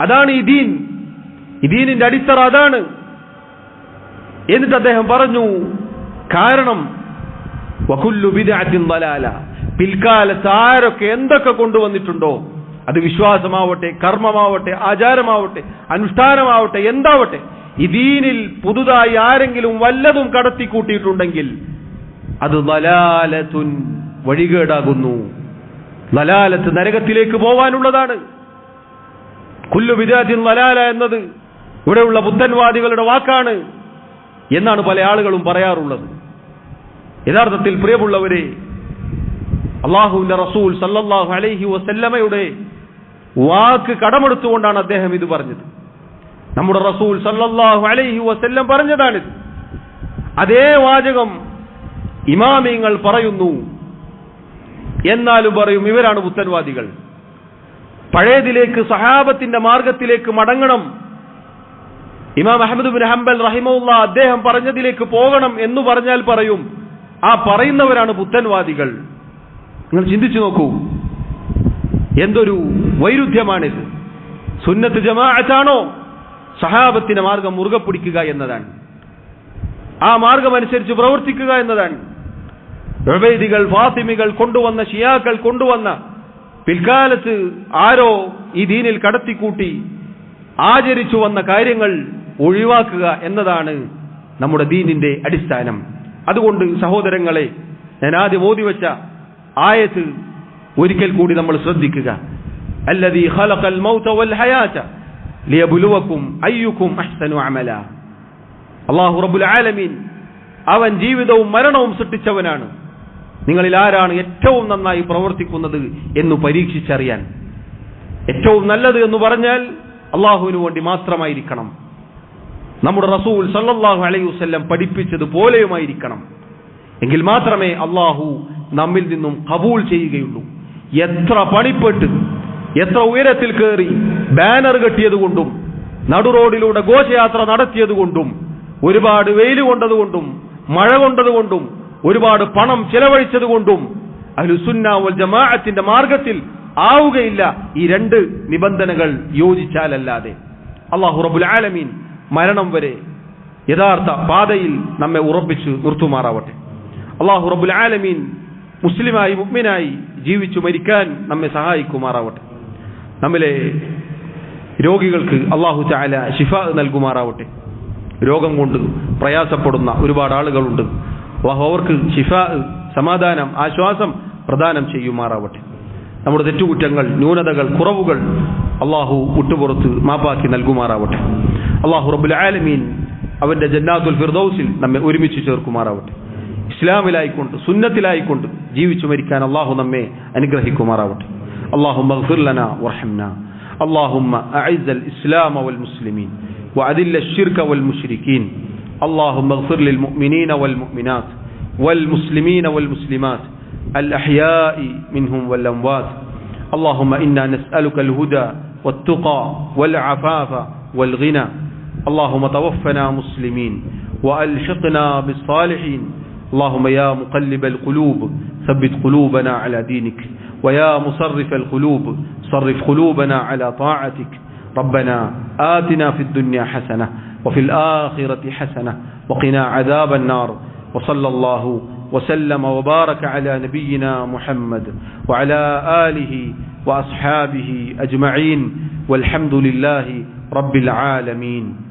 അതാണ് ഈ ദീൻ. ഈ ദീനിന്റെ അടിത്തറ അതാണ്. എന്നിട്ട് അദ്ദേഹം പറഞ്ഞു, കാരണം വകുല്ലു ബിദ്അത്തിൻ ളലാല, പിൽക്കാലത്ത് ആരൊക്കെ എന്തൊക്കെ കൊണ്ടുവന്നിട്ടുണ്ടോ, അത് വിശ്വാസമാവട്ടെ, കർമ്മമാവട്ടെ, ആചാരമാവട്ടെ, അനുഷ്ഠാനമാവട്ടെ, എന്താവട്ടെ, ഈ ദീനിൽ പുതുതായി ആരെങ്കിലും വല്ലതും കടത്തിക്കൂട്ടിയിട്ടുണ്ടെങ്കിൽ അത് ളലാലത്തുൻ, വഴികേടാകുന്നു. ളലാലത്ത് നരകത്തിലേക്ക് പോവാനുള്ളതാണ്. കുല്ലു ബിദ്അത്തിൻ ളലാല എന്നത് ഇവിടെയുള്ള പുത്തൻവാദികളുടെ വാക്കാണ് എന്നാണ് പല ആളുകളും പറയാറുള്ളത്. യഥാർത്ഥത്തിൽ പ്രിയമുള്ളവരെ, അല്ലാഹുവിന്റെ റസൂൽ സല്ലല്ലാഹു അലൈഹി വസല്ലമയുടെ വാക്ക് കടമെടുത്തുകൊണ്ടാണ് അദ്ദേഹം ഇത് പറഞ്ഞത്. നമ്മുടെ റസൂൽ സല്ലല്ലാഹു അലൈഹി വസല്ലം പറഞ്ഞതാണിത്. അതേ വാചകം ഇമാമിങ്ങൾ പറയുന്നു. എന്നാലും പറയും ഇവരാണ് പുത്തൻവാദികൾ. പഴയതിലേക്ക്, സഹാബത്തിന്റെ മാർഗത്തിലേക്ക് മടങ്ങണം, ഇമാം അഹ്മദ് ഇബ്നു ഹംബൽ റഹിമഹുല്ലാഹ് അദ്ദേഹം പറഞ്ഞതിലേക്ക് പോകണം എന്ന് പറഞ്ഞാൽ പറയും ആ പറയുന്നവരാണ് പുത്തൻവാദികൾ. നിങ്ങൾ ചിന്തിച്ചു നോക്കൂ, എന്തൊരു വൈരുദ്ധ്യമാണിത്. സുന്നത്ത് ജമാഅത്താണോ സഹാബത്തിന്റെ മാർഗം മുറുകെ പിടിക്കുക എന്നതാണ്, ആ മാർഗം അനുസരിച്ച് പ്രവർത്തിക്കുക എന്നതാണ്. ഉബൈദികൾ, ഫാത്തിമികൾ കൊണ്ടുവന്ന, ഷിയാക്കൾ കൊണ്ടുവന്ന, പിൽക്കാലത്ത് ആരോ ഈ ദീനിൽ കടത്തിക്കൂട്ടി ആചരിച്ചു വന്ന കാര്യങ്ങൾ ഒഴിവാക്കുക എന്നതാണ് നമ്മുടെ ദീനിന്റെ അടിസ്ഥാനം. അതുകൊണ്ട് സഹോദരങ്ങളെ, ഞാൻ ആദ്യം ഓതി വെച്ച ആയത്ത് ഒരിക്കൽ കൂടി നമ്മൾ ശ്രദ്ധിക്കുക. അല്ലദീ ഖലഖൽ മൗത വൽ ഹയാത ലിയബ്ലുവകും അയ്യുകും അഹ്സനു അമല. അല്ലാഹു റബ്ബുൽ ആലമീൻ അവൻ ജീവിതവും മരണവും സൃഷ്ടിച്ചവനാണ്. നിങ്ങളിൽ ആരാണ് ഏറ്റവും നന്നായി പ്രവർത്തിക്കുന്നത് എന്ന് പരീക്ഷിച്ചറിയാൻ. ഏറ്റവും നല്ലത് എന്ന് പറഞ്ഞാൽ അള്ളാഹുവിന് വേണ്ടി മാത്രമായിരിക്കണം. നമ്മുടെ റസൂൽ സല്ലല്ലാഹു അലൈഹി വസല്ലം പഠിപ്പിച്ചതുപോലെയുമായിരിക്കണം. എങ്കിൽ മാത്രമേ അള്ളാഹു നമ്മിൽ നിന്നും ഖബൂൽ ചെയ്യുകയുള്ളൂ. എത്ര പണിപ്പെട്ട് എത്ര ഉയരത്തിൽ കയറി ബാനർ കെട്ടിയതുകൊണ്ടും നടുറോഡിലൂടെ ഘോഷയാത്ര നടത്തിയതുകൊണ്ടും ഒരുപാട് വെയിൽ കൊണ്ടതുകൊണ്ടും മഴ കൊണ്ടതുകൊണ്ടും ഒരുപാട് പണം ചെലവഴിച്ചതുകൊണ്ടും അഹ്ലുസുന്ന വൽ ജമാഅത്തിന്റെ മാർഗത്തിൽ ആവുകയില്ല ഈ രണ്ട് നിബന്ധനകൾ യോജിച്ചാലല്ലാതെ. അല്ലാഹു റബ്ബുൽ ആലമീൻ മരണം വരെ യഥാർത്ഥ പാതയിൽ നമ്മെ ഉറപ്പിച്ചു നിർത്തുമാറാവട്ടെ. അല്ലാഹു റബ്ബുൽ ആലമീൻ മുസ്ലിമായി മുഅ്മിനായി ജീവിച്ചു മരിക്കാൻ നമ്മെ സഹായിക്കുമാറാവട്ടെ. നമ്മിലെ രോഗികൾക്ക് അല്ലാഹു തആല ശിഫാ നൽകുമാറാവട്ടെ. രോഗം കൊണ്ട് പ്രയാസപ്പെടുന്ന ഒരുപാട് ആളുകളുണ്ട്. അല്ലാഹു അവർക്ക് ശിഫാ, സമാധാനം, ആശ്വാസം പ്രദാനം ചെയ്യുമാറാവട്ടെ. നമ്മുടെ തെറ്റുകുറ്റങ്ങൾ, ന്യൂനതകൾ, കുറവുകൾ അല്ലാഹു വിട്ടുപുറത്ത് മാപ്പാക്കി നൽകുമാറാവട്ടെ. അല്ലാഹു റബ്ബുൽ ആലമീൻ അവന്റെ ജന്നാത്തുൽ ഫിർദൗസിൽ നമ്മെ ഒരുമിച്ച് ചേർക്കുമാറാവട്ടെ. ഇസ്ലാമിലായിക്കൊണ്ട് സുന്നത്തിലായിക്കൊണ്ട് ജീവിച്ചു മരിക്കാൻ അല്ലാഹു നമ്മെ അനുഗ്രഹിക്കുമാറാവട്ടെ. اللهم اغفر لنا وارحمنا. اللهم أعز الإسلام والمسلمين وأذل الشرك والمشركين. اللهم اغفر للمؤمنين والمؤمنات والمسلمين والمسلمات الأحياء منهم والأموات. اللهم إنا نسألك الهدى والتقى والعفاف والغنى. اللهم توفنا مسلمين وألحقنا بالصالحين. اللهم يا مقلب القلوب ثبت قلوبنا على دينك، ويا مصرف القلوب صرف قلوبنا على طاعتك. ربنا آتنا في الدنيا حسنة وفي الآخرة حسنة وقنا عذاب النار. وصلى الله وسلم وبارك على نبينا محمد وعلى آله وأصحابه أجمعين والحمد لله رب العالمين.